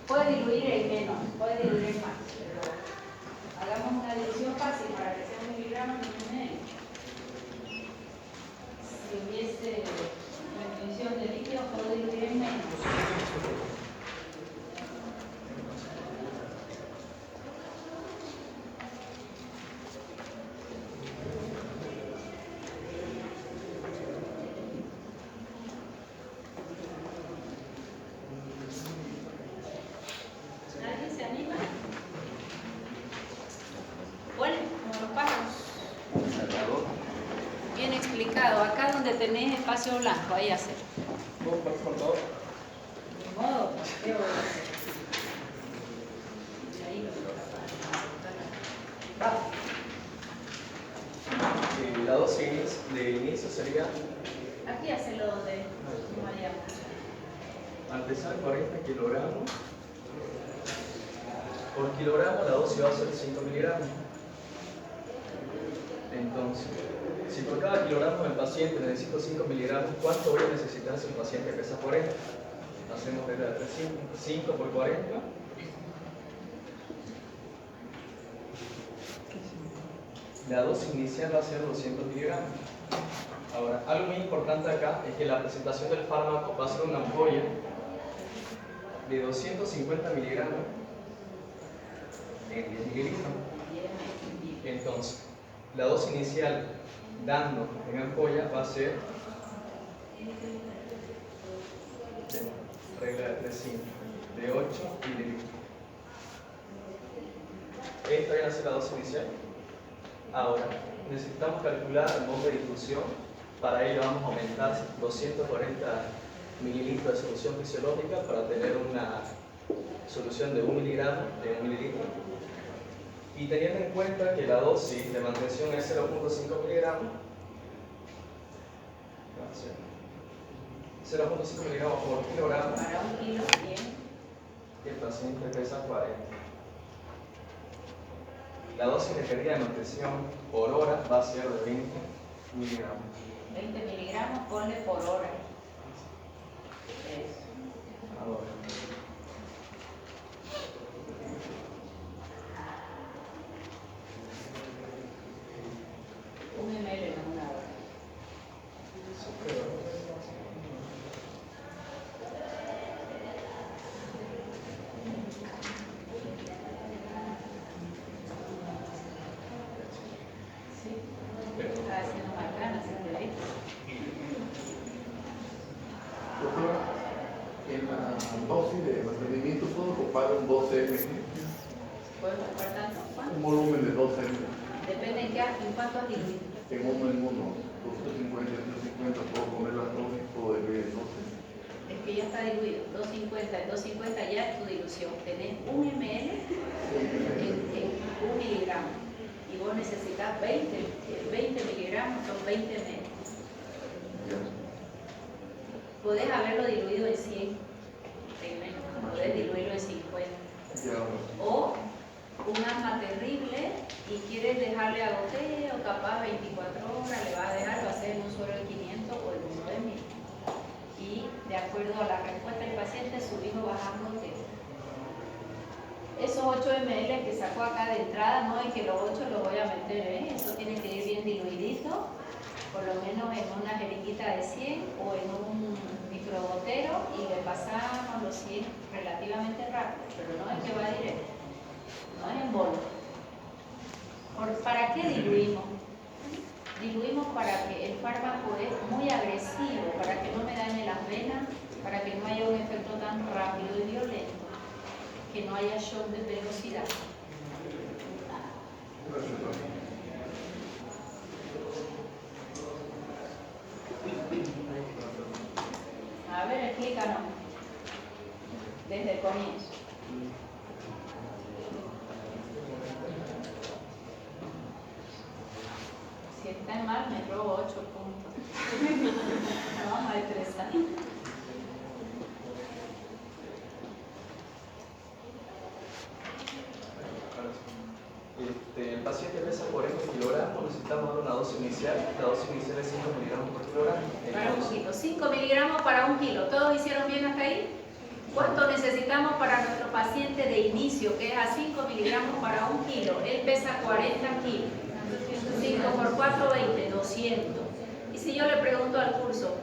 Puede diluir el menos, puede diluir más, pero hagamos una dilución fácil para que sea un miligramo y medio. Si hubiese retención de líquido, puede diluir en menos. Acá donde tenés espacio blanco, ahí hacer. Por todo. De modo, ¿qué voy a hacer? Y ahí lo voy a tapar. Vamos. La dosis de inicio sería, Aquí hacelo donde María. al pesar 40 kilogramos, por kilogramo la dosis va a ser 5 miligramos. Entonces, si por cada kilogramo del paciente necesito 5 miligramos, ¿cuánto voy a necesitar si el paciente pesa 40? Hacemos regla de 3, 5 por 40. La dosis inicial va a ser 200 miligramos. Ahora, algo muy importante acá es que la presentación del fármaco va a ser una ampolla de 250 miligramos en 10 mililitros. Entonces, la dosis inicial dando en ampolla va a ser regla de 3, 5, de 8 mililitros. Esta viene a ser la dosis inicial. Ahora, necesitamos calcular el modo de difusión. Para ello vamos a aumentar 240 mililitros de solución fisiológica para tener una solución de 1 miligramo de 1 mililitro. Y teniendo en cuenta que la dosis de mantención es 0.5 miligramos, 0.5 miligramos por kilogramo, Para 1 kilo, bien. y el paciente pesa 40. La dosis requerida de mantención por hora va a ser de 20 miligramos. 20 miligramos, ponle por hora. Eso. Ahora, Un ml en una hora. Doctora, en la dosis de mantenimiento puedo ocupar un 12 mg, ¿Puedes ocupar tanto? ¿Cuánto? un volumen de 12 mg, Depende en cuánto has diluido. en uno, 250, 350, puedo poner la dosis, puedo beber 12. Es que ya está diluido. 250, en 250 ya es tu dilución. Tenés 1 ml en 1 miligramo. Y vos necesitas 20 miligramos, son 20 ml. Podés haberlo diluido en 100 primero, podés diluirlo en 50. O un asma terrible y quieres dejarle a goteo, capaz 24 horas, le vas a dejar, va a ser en un suero de 500 o en uno de 1000. Y de acuerdo a la respuesta del paciente, subir o bajar goteo. Esos 8 ml que sacó acá de entrada, no es que los 8 los voy a meter, eso tiene que ir bien diluidito, por lo menos en una jeringuita de 100 o en un microgotero y le pasamos los 100 relativamente rápido, pero no es que va directo, no es en bolo. ¿Para qué diluimos? Diluimos para que el fármaco es muy agresivo, para que no me dañe las venas, para que no haya un efecto tan rápido y violento, que no haya shock de velocidad. A ver, explícanos. Desde el comienzo. Si está mal, me robo 8 puntos. No vamos a estresar. El paciente pesa 40 kilogramos, necesitamos dar una dosis inicial. La dosis inicial es 5 miligramos por kilogramo. Para un kilo. 5 miligramos para un kilo. ¿Todos hicieron bien hasta ahí? ¿Cuánto necesitamos para nuestro paciente de inicio, que es a 5 miligramos para un kilo? Él pesa 40 kilos. 5 por 4, 20, 200. Y si yo le pregunto al curso,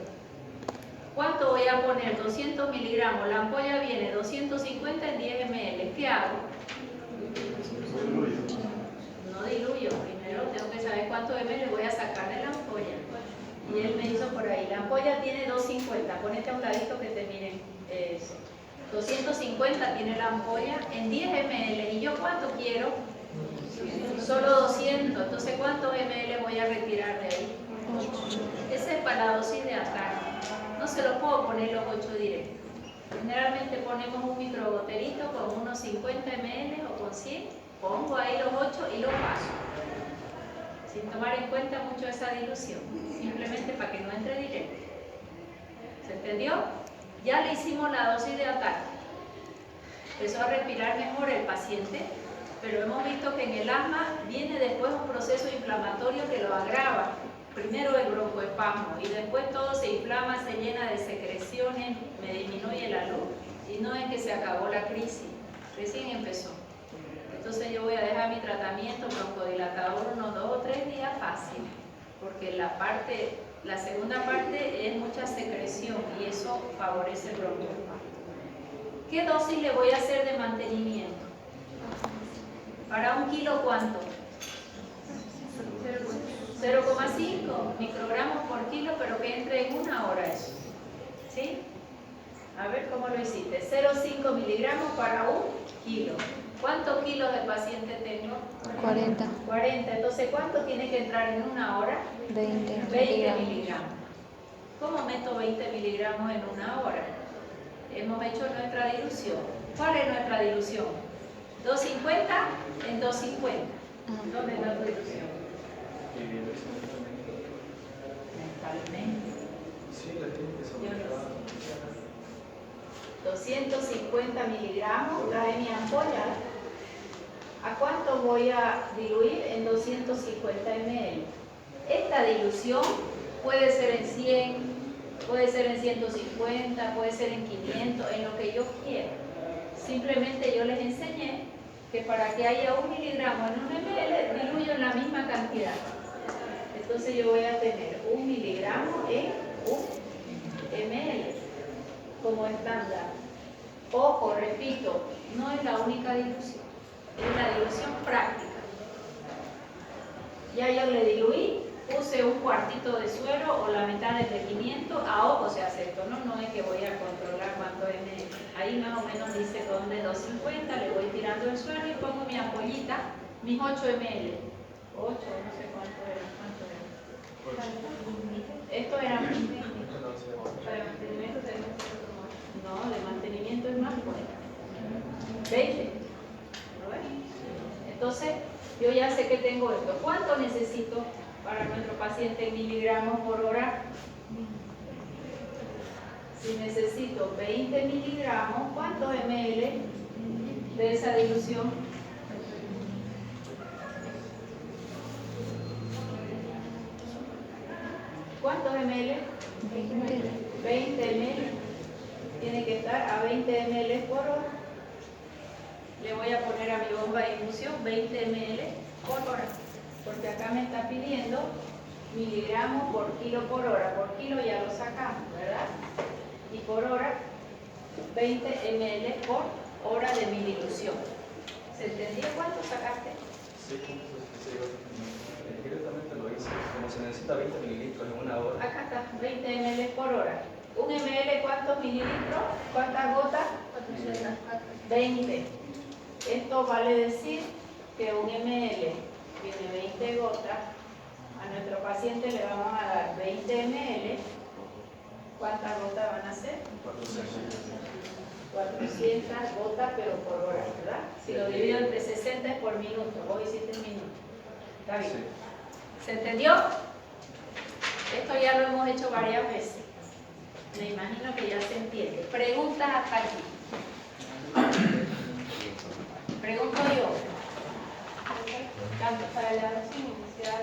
¿cuánto voy a poner? 200 miligramos. La ampolla viene 250 en 10 ml. ¿Qué hago? No diluyo. Primero tengo que saber cuántos ml voy a sacar de la ampolla. Y él me hizo por ahí. La ampolla tiene 250. Ponete a un ladito que te miren eso. 250 tiene la ampolla en 10 ml. ¿Y yo cuánto quiero? Solo 200. Entonces, ¿cuántos ml voy a retirar de ahí? 8. Ese es para la dosis de ataque. No se lo puedo poner los 8 directos. Generalmente ponemos un microgoterito con unos 50 ml o con 100. Pongo ahí los 8 y los paso. Sin tomar en cuenta mucho esa dilución. Simplemente para que no entre directo. ¿Se entendió? Ya le hicimos la dosis de ataque. Empezó a respirar mejor el paciente, pero hemos visto que en el asma viene después un proceso inflamatorio que lo agrava. Primero el broncoespasmo y después todo se inflama, se llena de secreciones, me disminuye la luz y no es que se acabó la crisis, recién empezó. Entonces yo voy a dejar mi tratamiento broncodilatador unos 2 o 3 días fácil, porque la segunda parte es mucha secreción y eso favorece el broncoespasmo. ¿Qué dosis le voy a hacer de mantenimiento? ¿Para un kilo cuánto? 0,5 microgramos por kilo, pero que entre en 1 hora eso. ¿Sí? A ver cómo lo hiciste. 0,5 miligramos para un kilo. ¿Cuántos kilos de paciente tengo? 40. 40. Entonces, ¿cuánto tiene que entrar en 1 hora? 20 miligramos. ¿Cómo meto 20 miligramos en 1 hora? Hemos hecho nuestra dilución. ¿Cuál es nuestra dilución? 250 en 250. ¿Dónde está tu dilución? Mentalmente. Sí, la tiene que Yo 250 miligramos, trae mi ampolla. ¿A cuánto voy a diluir? En 250 ml. Esta dilución puede ser en 100, puede ser en 150, puede ser en 500, en lo que yo quiera. Simplemente yo les enseñé que para que haya 1 miligramo en 1 ml, diluyo en la misma cantidad. Entonces yo voy a tener 1 miligramo en 1 ml como estándar. Ojo, repito, no es la única dilución, es la dilución práctica. Ya yo le diluí, puse un cuartito de suero o la mitad de 500, a ojo se hace esto, no es que voy menos dice donde 250, le voy tirando el suelo y pongo mi ampollita, mis 8 ml. 8, no sé cuánto era. Esto era para mantenimiento, no, de mantenimiento es más bueno. 20. ¿Lo ves? Entonces, yo ya sé que tengo esto. ¿Cuánto necesito para nuestro paciente en miligramos por hora? Si necesito 20 miligramos, ¿cuántos ml de esa dilución? ¿Cuántos ml? 20 ml. Tiene que estar a 20 ml por hora. Le voy a poner a mi bomba de infusión 20 ml por hora, porque acá me está pidiendo miligramos por kilo por hora. Por kilo ya lo sacamos, ¿verdad? Y por hora 20 ml por hora de mi dilución. ¿Se entendió cuánto sacaste? Sí, directamente lo hice. Como se necesita 20 mililitros en una hora. Acá está, 20 ml por hora. ¿Un ml cuántos mililitros? ¿Cuántas gotas? 20. Esto vale decir que un ml tiene 20 gotas. A nuestro paciente le vamos a dar 20 ml. ¿Cuántas gotas van a ser? 400 gotas, pero por hora, ¿verdad? Si lo divido entre 60 es por minuto. Vos hiciste un minuto. ¿Está bien? Sí. ¿Se entendió? Esto ya lo hemos hecho varias veces. Me imagino que ya se entiende. Preguntas hasta aquí. Pregunto yo. Tanto para la dosis inicial,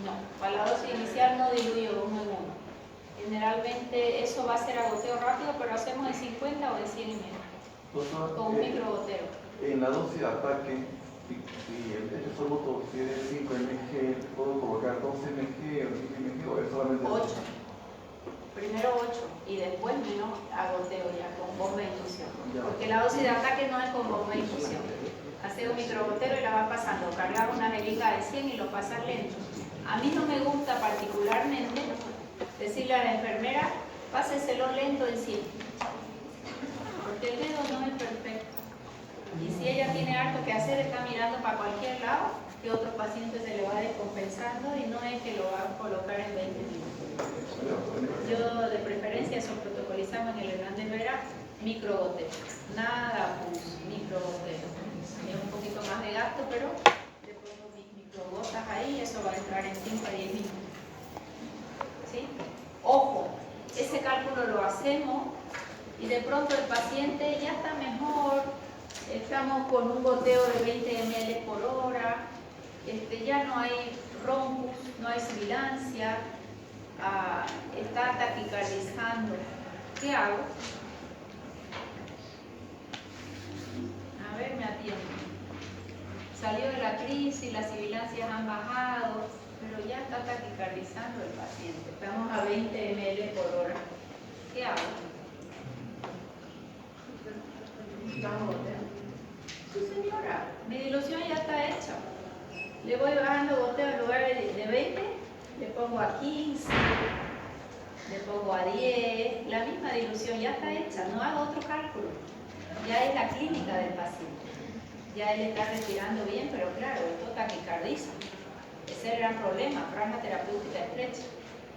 no, para la dosis inicial no diluyo uno en uno. Generalmente eso va a ser a goteo rápido, pero hacemos de 50 o de 100 ml. Con un microgotero. En la dosis de ataque, si el sorbo tiene 5 mg, ¿puedo colocar 12 mg o 10 mg o es solamente 8. Primero 8 y después menos a goteo ya con bomba de infusión. Porque la dosis de ataque no es con bomba de infusión. Hacer un microgotero y la va pasando. Cargar una jeringa de 100 y lo pasa lento. A mí no me gusta particularmente decirle a la enfermera, páseselo lento en 100. Porque el dedo no es perfecto. Y si ella tiene algo que hacer, está mirando para cualquier lado, que otro paciente se le va descompensando y no es que lo va a colocar en 20 minutos. Yo de preferencia eso protocolizamos en el Hernández Vera, microgotero. Nada pus, microgotero. Es un poquito más de gasto, pero le pongo mis microgotas ahí y eso va a entrar en 5 a 10 minutos. ¿Sí? Ojo, ese cálculo lo hacemos y de pronto el paciente ya está mejor, estamos con un goteo de 20 ml por hora, ya no hay roncus, no hay sibilancia, está taquicardizando. ¿Qué hago? A ver, me atiendo. Salió de la crisis, las sibilancias han bajado, pero ya está taquicardizando el paciente. Estamos a 20 ml por hora. ¿Qué hago? Sí, señora, mi dilución ya está hecha. Le voy bajando goteo en lugar de 20, le pongo a 15, le pongo a 10. La misma dilución ya está hecha, no hago otro cálculo. Ya es la clínica del paciente. Ya él está respirando bien, pero claro, esto taquicardiza. Ese es el gran problema, franja terapéutica estrecha.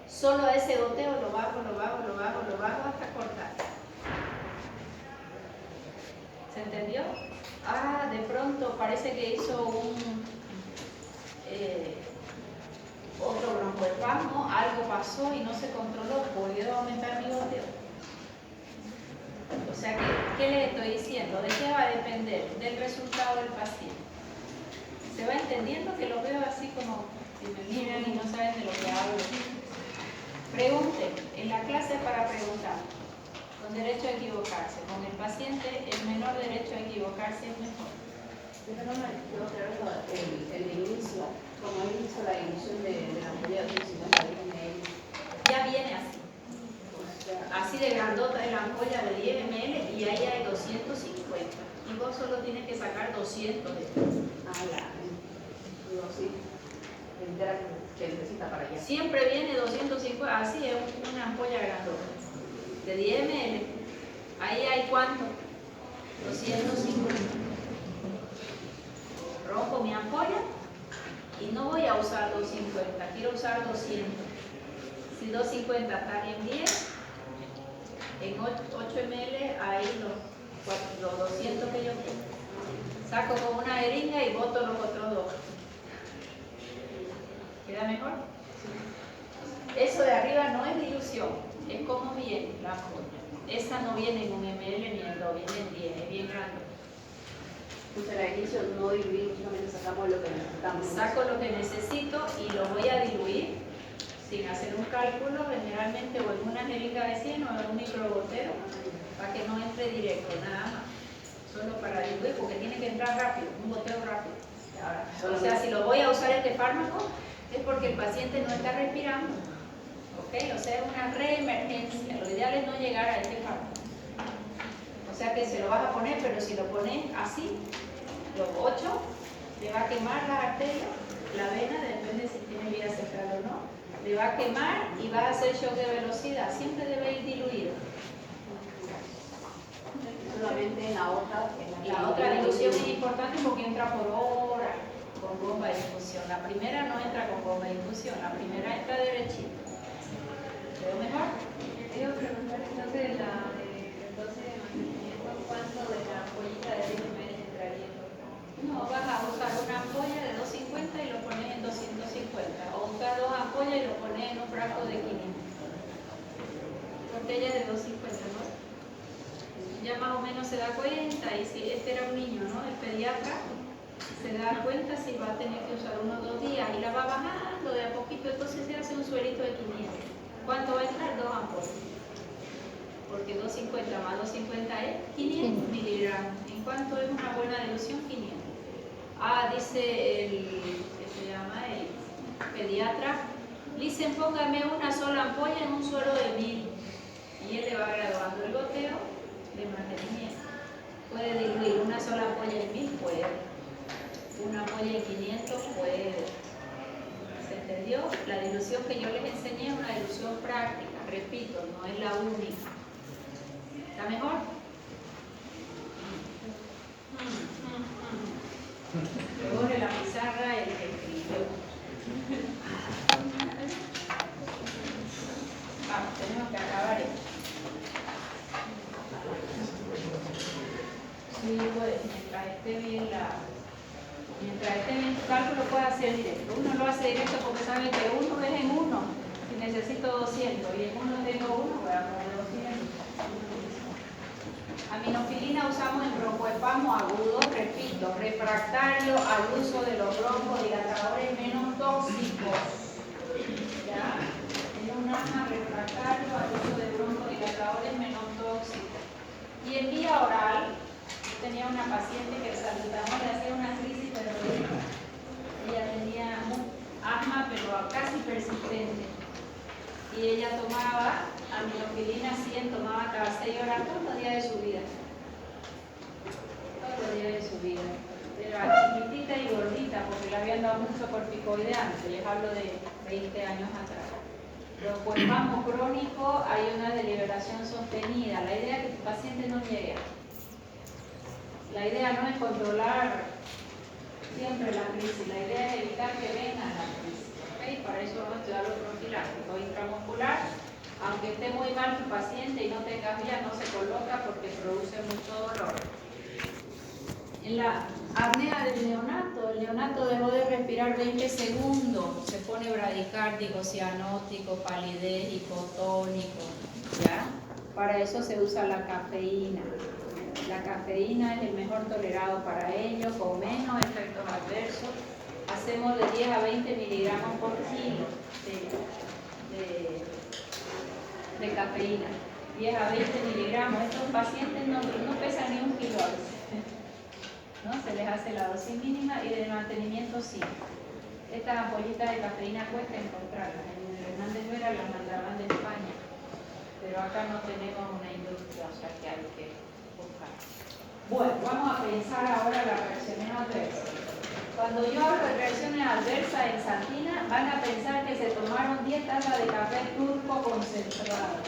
Solo a ese goteo lo bajo hasta cortar. ¿Se entendió? De pronto parece que hizo otro broncoespasmo, algo pasó y no se controló, volvió a aumentar mi goteo. O sea, ¿qué les estoy diciendo? ¿De qué va a depender? Del resultado del paciente. ¿Se va entendiendo? Que lo veo así como si me miran y no saben de lo que hablo. Pregunten, en la clase para preguntar, con derecho a equivocarse. Con el paciente, el menor derecho a equivocarse es mejor. Pero no me el inicio, como él hizo la dilución de la ampolla de 50 ml. Ya viene así. Así de grandota es la ampolla de 10 ml y ahí hay 250. Y vos solo tienes que sacar 200 de esto. Sí, entera que necesita para allá. Siempre viene 250, así es una ampolla grandota. De 10 ml. Ahí hay cuánto, 250. Rompo mi ampolla y no voy a usar 250, quiero usar 200. Si 250 está en 10, en 8 ml hay los 200 que yo quiero. Saco con una jeringa y boto los otros dos. ¿Queda mejor? Eso de arriba no es dilución, es como viene la ampolla. Esa no viene en 1 ml ni en 2, viene en 10, es bien grande. Entonces al inicio no diluimos, solamente sacamos lo que necesitamos. Saco lo que necesito y lo voy a diluir sin hacer un cálculo, generalmente o en una jeringa de 100 o en un microgotero, para que no entre directo, nada más. Solo para diluir, porque tiene que entrar rápido, un goteo rápido. Ahora, o sea, si lo voy a usar este fármaco, es porque el paciente no está respirando. ¿Ok? O sea, es una reemergencia. Lo ideal es no llegar a este fármaco. O sea que se lo vas a poner, pero si lo pones así, los 8, le va a quemar las arterias, la vena, depende si tiene vía central o no, le va a quemar y va a hacer shock de velocidad. Siempre debe ir diluido. Solamente en la otra. La otra dilución es importante porque entra por hora con bomba de infusión. La primera no entra con bomba de infusión, la primera entra derechito. ¿Veo mejor? Quiero preguntar entonces la de 12 de mantenimiento, ¿cuánto de la ampollita de 10 ml entraría? No, vas a usar una ampolla de 250 y lo pones en 250. O usar 2 ampollas y lo pones en un frasco de 500. Botella de 250, ¿no? Ya más o menos se da cuenta, y si este era un niño, ¿no? El pediatra se da cuenta si va a tener que usar 1 o 2 días y la va bajando de a poquito, entonces se hace un suerito de 500. ¿Cuánto va a entrar? 2 ampollas. Porque 250 más 250 es 500 miligramos. ¿En cuánto es una buena dilución? 500. Ah, dice ¿qué se llama? El pediatra. Dicen, póngame una sola ampolla en un suero de 1000. Y él le va graduando el goteo de mantenimiento. Puede diluir una sola ampolla en 1000, puede. Una ampolla en 500, puede. ¿Se entendió? La dilución que yo les enseñé es una dilución práctica, repito, no es la única. ¿Está mejor? Luego de la pizarra el que escribió. Vamos, tenemos que acabar esto. Sí, pues, mientras esté bien tu cálculo puede hacer directo. Uno lo hace directo porque sabe que uno es en uno. Si necesito 200 y en uno tengo uno, voy a poner 200. Aminofilina usamos en broncoespasmo agudo, repito, refractario al uso de los broncodilatadores menos tóxicos. ¿Ya? Es un asma refractario al uso de broncodilatadores menos tóxicos. Y en vía oral, tenía una paciente que saludamos de hacer una crisis de rodilla. Ella tenía asma, pero casi persistente. Y ella tomaba aminofilina 100, tomaba cada 6 horas todos los días de su vida. Todos los días de su vida. Era chiquitita y gordita porque le habían dado mucho corticoideante. Les hablo de 20 años atrás. Broncoespasmo crónico, hay una deliberación sostenida. La idea es que tu paciente no llegue. La idea no es controlar siempre la crisis, la idea es evitar que venga la crisis. ¿Okay? Para eso vamos a estudiar lo profiláctico intramuscular. Aunque esté muy mal tu paciente y no tengas vía, no se coloca porque produce mucho dolor. En la apnea del neonato, el neonato dejó de respirar 20 segundos, se pone bradicárdico, cianótico, palidez, hipotónico, ¿ya? Para eso se usa la cafeína. La cafeína es el mejor tolerado para ellos, con menos efectos adversos. Hacemos de 10 a 20 miligramos por kilo de cafeína. 10 a 20 miligramos. Estos pacientes no pesan ni 1 kilo. ¿No? Se les hace la dosis mínima y de mantenimiento sí. Estas ampollitas de cafeína cuesta encontrarlas. En el Hernández Vera las mandaban de España, pero acá no tenemos una industria, o sea que hay que buscar. Bueno, vamos a pensar ahora las reacciones adversas. Cuando yo hablo de reacciones adversas en Santina, van a pensar que se tomaron 10 tazas de café turco concentrado.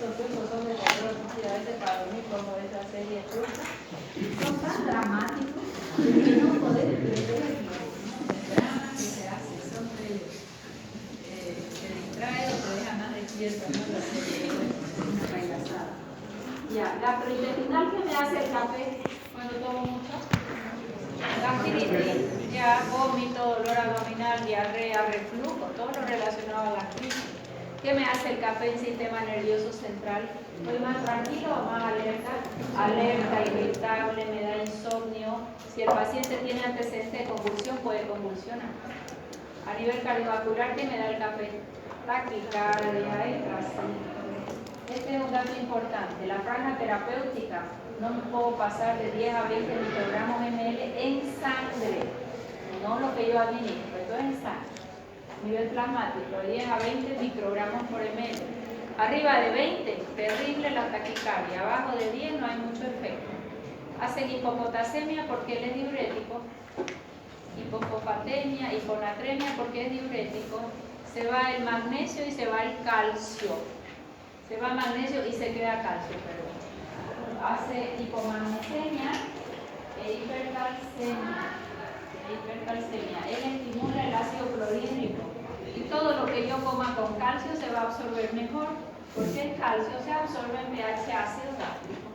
estos cursos son de terror, ¿no? Y a veces para dormir como esa serie turca, son tan dramáticos que no podés entenderlo. El drama que se hace, son de, te distrae o te deja más despierta, ¿no? La serie es una payasada. Ya, la preintestinal que me hace el café cuando tomo mucho, gastritis, ya, vómito, dolor abdominal, diarrea, reflujo, todo lo relacionado a la gastritis. ¿Qué me hace el café en sistema nervioso central? ¿Estoy más tranquilo o más alerta? Alerta, irritable, me da insomnio. Si el paciente tiene antecedentes de convulsión, puede convulsionar. A nivel cardiovascular, ¿qué me da el café? Taquicardia, hidrasina. Este es un dato importante. La franja terapéutica, no me puedo pasar de 10 a 20 microgramos ml en sangre. No lo que yo administro, esto es en sangre. Nivel plasmático, de 10 a 20 microgramos por ml. Arriba de 20, terrible la taquicardia. Abajo de 10 no hay mucho efecto. Hacen hipopotasemia porque él es diurético. Hipofosfatemia, hiponatremia porque es diurético. Se va el magnesio y se va el calcio. Se va magnesio y se queda calcio, perdón. Hace hipomagnesemia e hipercalcemia. Él estimula el ácido clorhídrico. Y todo lo que yo coma con calcio se va a absorber mejor, porque el calcio se absorbe en pH ácido gástrico.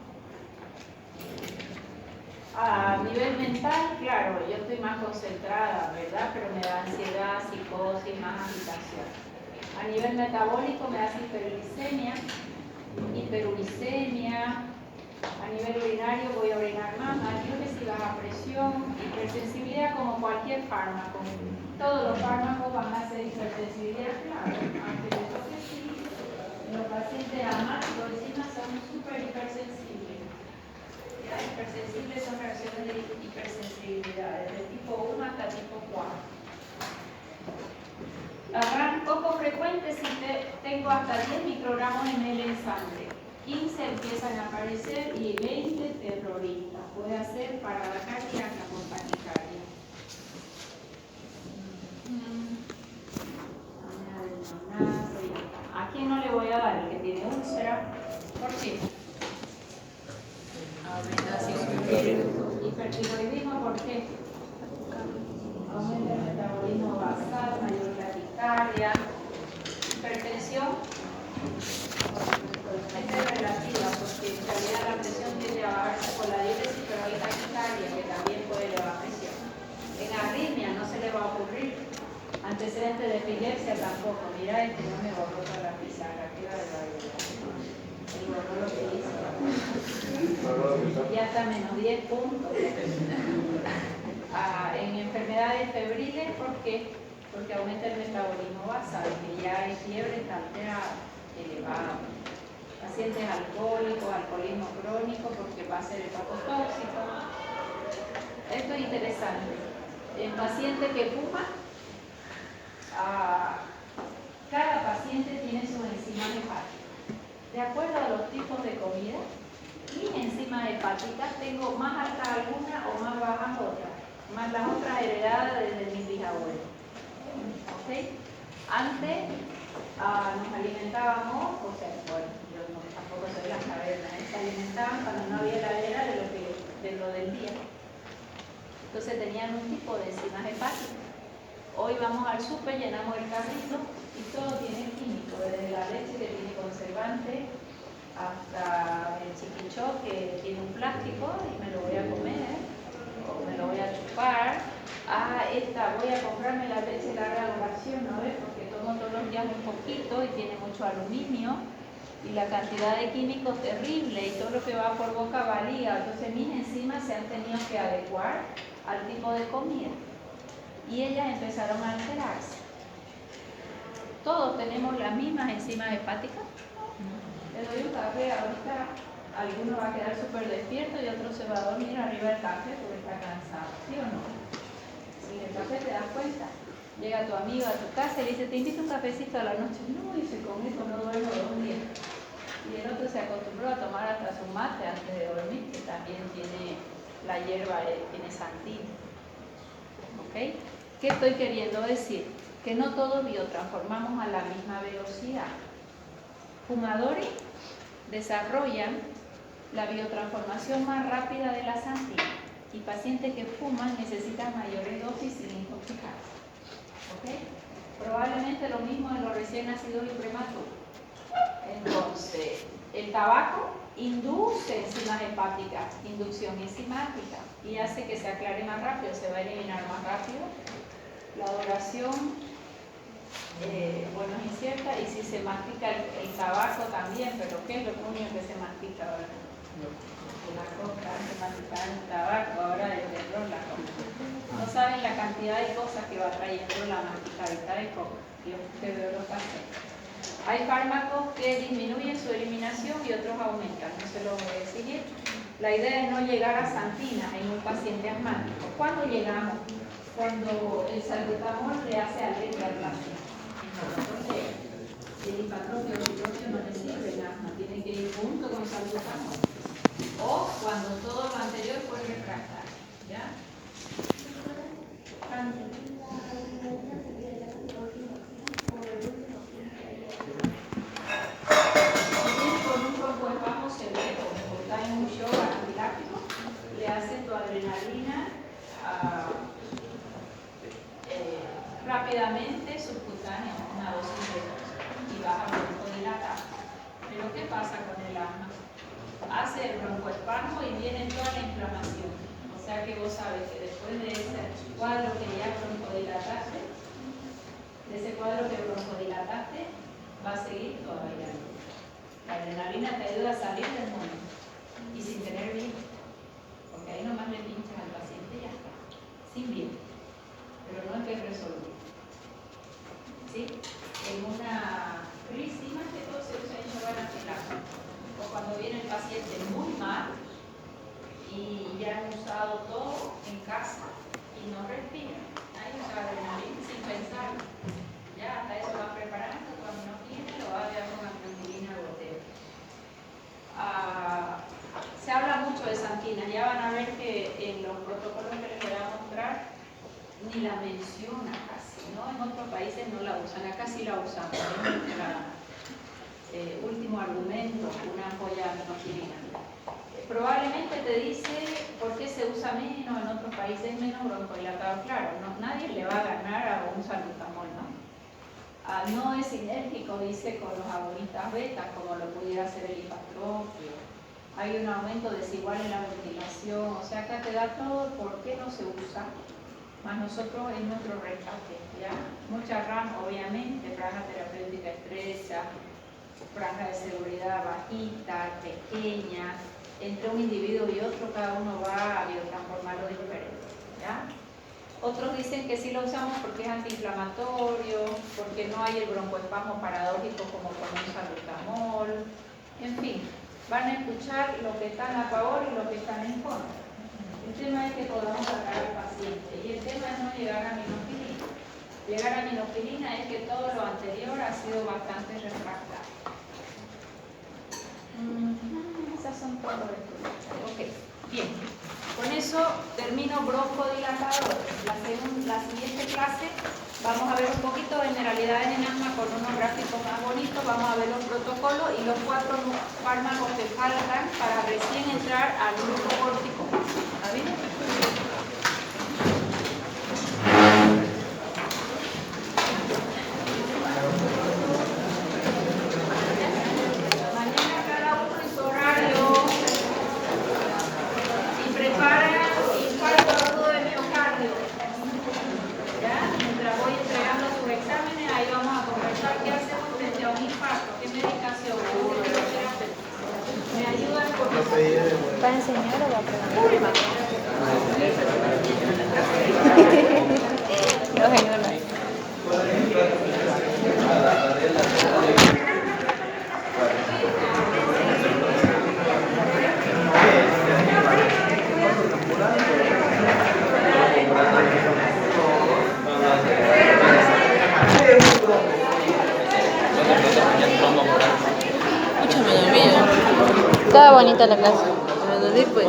A nivel mental, claro, yo estoy más concentrada, ¿verdad? Pero me da ansiedad, psicosis, más agitación. A nivel metabólico me hace hiperglicemia, hiperuricemia. A nivel urinario voy a orinar más, diuresis, baja presión, hipersensibilidad como cualquier fármaco. Todos los fármacos van a hacer hipersensibilidad, claro, aunque yo creo que sí. Los pacientes asmáticos encima son súper hipersensibles. Ya, hipersensibles son reacciones de hipersensibilidad, desde tipo 1 hasta tipo 4. Agarran poco frecuente si tengo hasta 10 microgramos ml en sangre. 15 empiezan a aparecer y 20 terroristas. Puede hacer parada cardíaca con taquicardia. ¿A quién no le voy a dar? El que tiene úlcera. ¿Por qué? Hipertiroidismo, ¿por qué? Aumenta el metabolismo basal, mayor taquicardia. Hipertensión. Esta es relativa, porque en realidad la presión tiende a bajarse por la diuresis, pero hay taquicardia que también puede elevar presión. En arritmia no se le va a ocurrir. Antecedentes de epilepsia tampoco. Mira, no me borró toda la pizarra. ¿Qué va a el borró lo que hizo? Ya está menos 10 puntos. En enfermedades febriles, ¿por qué? Porque aumenta el metabolismo basal, que ya es fiebre, está alterado, elevado. Pacientes alcohólicos, alcoholismo crónico, porque va a ser hepatotóxico. Esto es interesante. El paciente que fuma, cada paciente tiene sus enzimas hepáticas. De acuerdo a los tipos de comida, mis enzimas hepáticas tengo más altas algunas o más bajas otras, más las otras heredadas desde mis bisabuelos. ¿Okay? Antes nos alimentábamos, o sea, bueno, yo tampoco soy la caverna, se alimentaban cuando no había heladera de lo del día. Entonces tenían un tipo de enzimas hepáticas. Hoy vamos al súper, llenamos el carrito y todo tiene químico, desde la leche que tiene conservante hasta el chiquichó que tiene un plástico y me lo voy a comer o me lo voy a chupar. Voy a comprarme la leche larga duración, ¿no ves? Porque tomo todos los días un poquito y tiene mucho aluminio y la cantidad de químicos terrible y todo lo que va por boca valía. Entonces mis enzimas se han tenido que adecuar al tipo de comida y ellas empezaron a alterarse. Todos tenemos las mismas enzimas hepáticas. Le doy un café, ahorita alguno va a quedar súper despierto y otro se va a dormir arriba del café porque está cansado, ¿sí o no? Si el café te das cuenta, llega tu amigo a tu casa y dice, te invito un cafecito a la noche. No, dice, con eso no duermo 2 días. Y el otro se acostumbró a tomar hasta su mate antes de dormir, que también tiene la hierba, tiene santina. ¿Ok? ¿Qué estoy queriendo decir? Que no todos biotransformamos a la misma velocidad. Fumadores desarrollan la biotransformación más rápida de la santina y pacientes que fuman necesitan mayores dosis sin intoxicarse. ¿Ok? Probablemente lo mismo en los recién nacidos y prematuros. Entonces, el tabaco induce enzimas hepáticas, inducción enzimática, y hace que se aclare más rápido, se va a eliminar más rápido. La duración, bueno, es incierta, y si se mastica el tabaco también, pero ¿qué es lo único que se mastica ahora? La coca, se mastica el tabaco, ahora el terror, la coca. No saben la cantidad de cosas que va trayendo la masticadita de coca, yo te veo los pacientes. Hay fármacos que disminuyen su eliminación y otros aumentan, no se lo voy a exigir. La idea es no llegar a santina en un paciente asmático. ¿Cuándo llegamos? Cuando el salbutamol le hace alergia al paciente. Entonces, el hipatropio o citropio no le sirve en asma, tiene que ir junto con salbutamol. O cuando todo lo anterior fue refractario. ¿Ya? Con un broncoespasmo severo, como está en un shock anafiláctico, le hace tu adrenalina rápidamente subcutánea, una dosis de y baja broncondilatada. Pero ¿qué pasa con el asma? Hace el broncoespasmo y viene toda la inflamación. O sea que vos sabes que después de ese cuadro que ya broncodilataste, va a seguir todavía. La adrenalina te ayuda a salir del momento y sin tener bien, porque ahí nomás le pinchas al paciente y ya está, sin bien, pero no es que resolver. ¿Sí? En una crisis más que todo se usa en shock anafiláctico, o cuando viene el paciente muy mal y ya han usado todo en casa y no respira, ahí usa adrenalina sin pensar, ya hasta eso va preparando, cuando no tiene lo va a ver con angiolina goteo. Se habla mucho de santina, ya van a ver que en los protocolos que les voy a mostrar ni la menciona casi, ¿no? En otros países no la usan, acá sí la usamos, es nuestro último argumento, una ampolla aminoquilina. Probablemente te dice por qué se usa menos, en otros países menos broncodilatador, claro, nadie le va a ganar a un salbutamol, ¿no? No es sinérgico, dice, con los agonistas beta, como lo pudiera hacer el hipatropio. Hay un aumento desigual en la ventilación, o sea, acá te da todo por qué no se usa, más nosotros en nuestro rescate, ¿ya? Mucha RAM, obviamente, franja terapéutica estrecha, franja de seguridad bajita, pequeña, entre un individuo y otro cada uno va a biotransformarlo diferente, ¿ya? Otros dicen que sí lo usamos porque es antiinflamatorio, porque no hay el broncoespasmo paradójico como con un salbutamol, en fin, van a escuchar lo que están a favor y lo que están en contra. El tema es que podamos sacar al paciente y el tema es no llegar a aminofilina. Llegar a aminofilina es que todo lo anterior ha sido bastante refractario. Esas son todas las estudios. Ok, bien. Con eso termino broncodilatador. La siguiente clase vamos a ver un poquito de generalidades en asma con unos gráficos más bonitos. Vamos a ver los protocolos y los 4 fármacos que faltan para recién entrar al grupo córtico. ¿Está bien? ¿Va a enseñar o va a aprender? No, señora. Escúchame, amigo. Estaba bonita la clase. Me lo di, pues.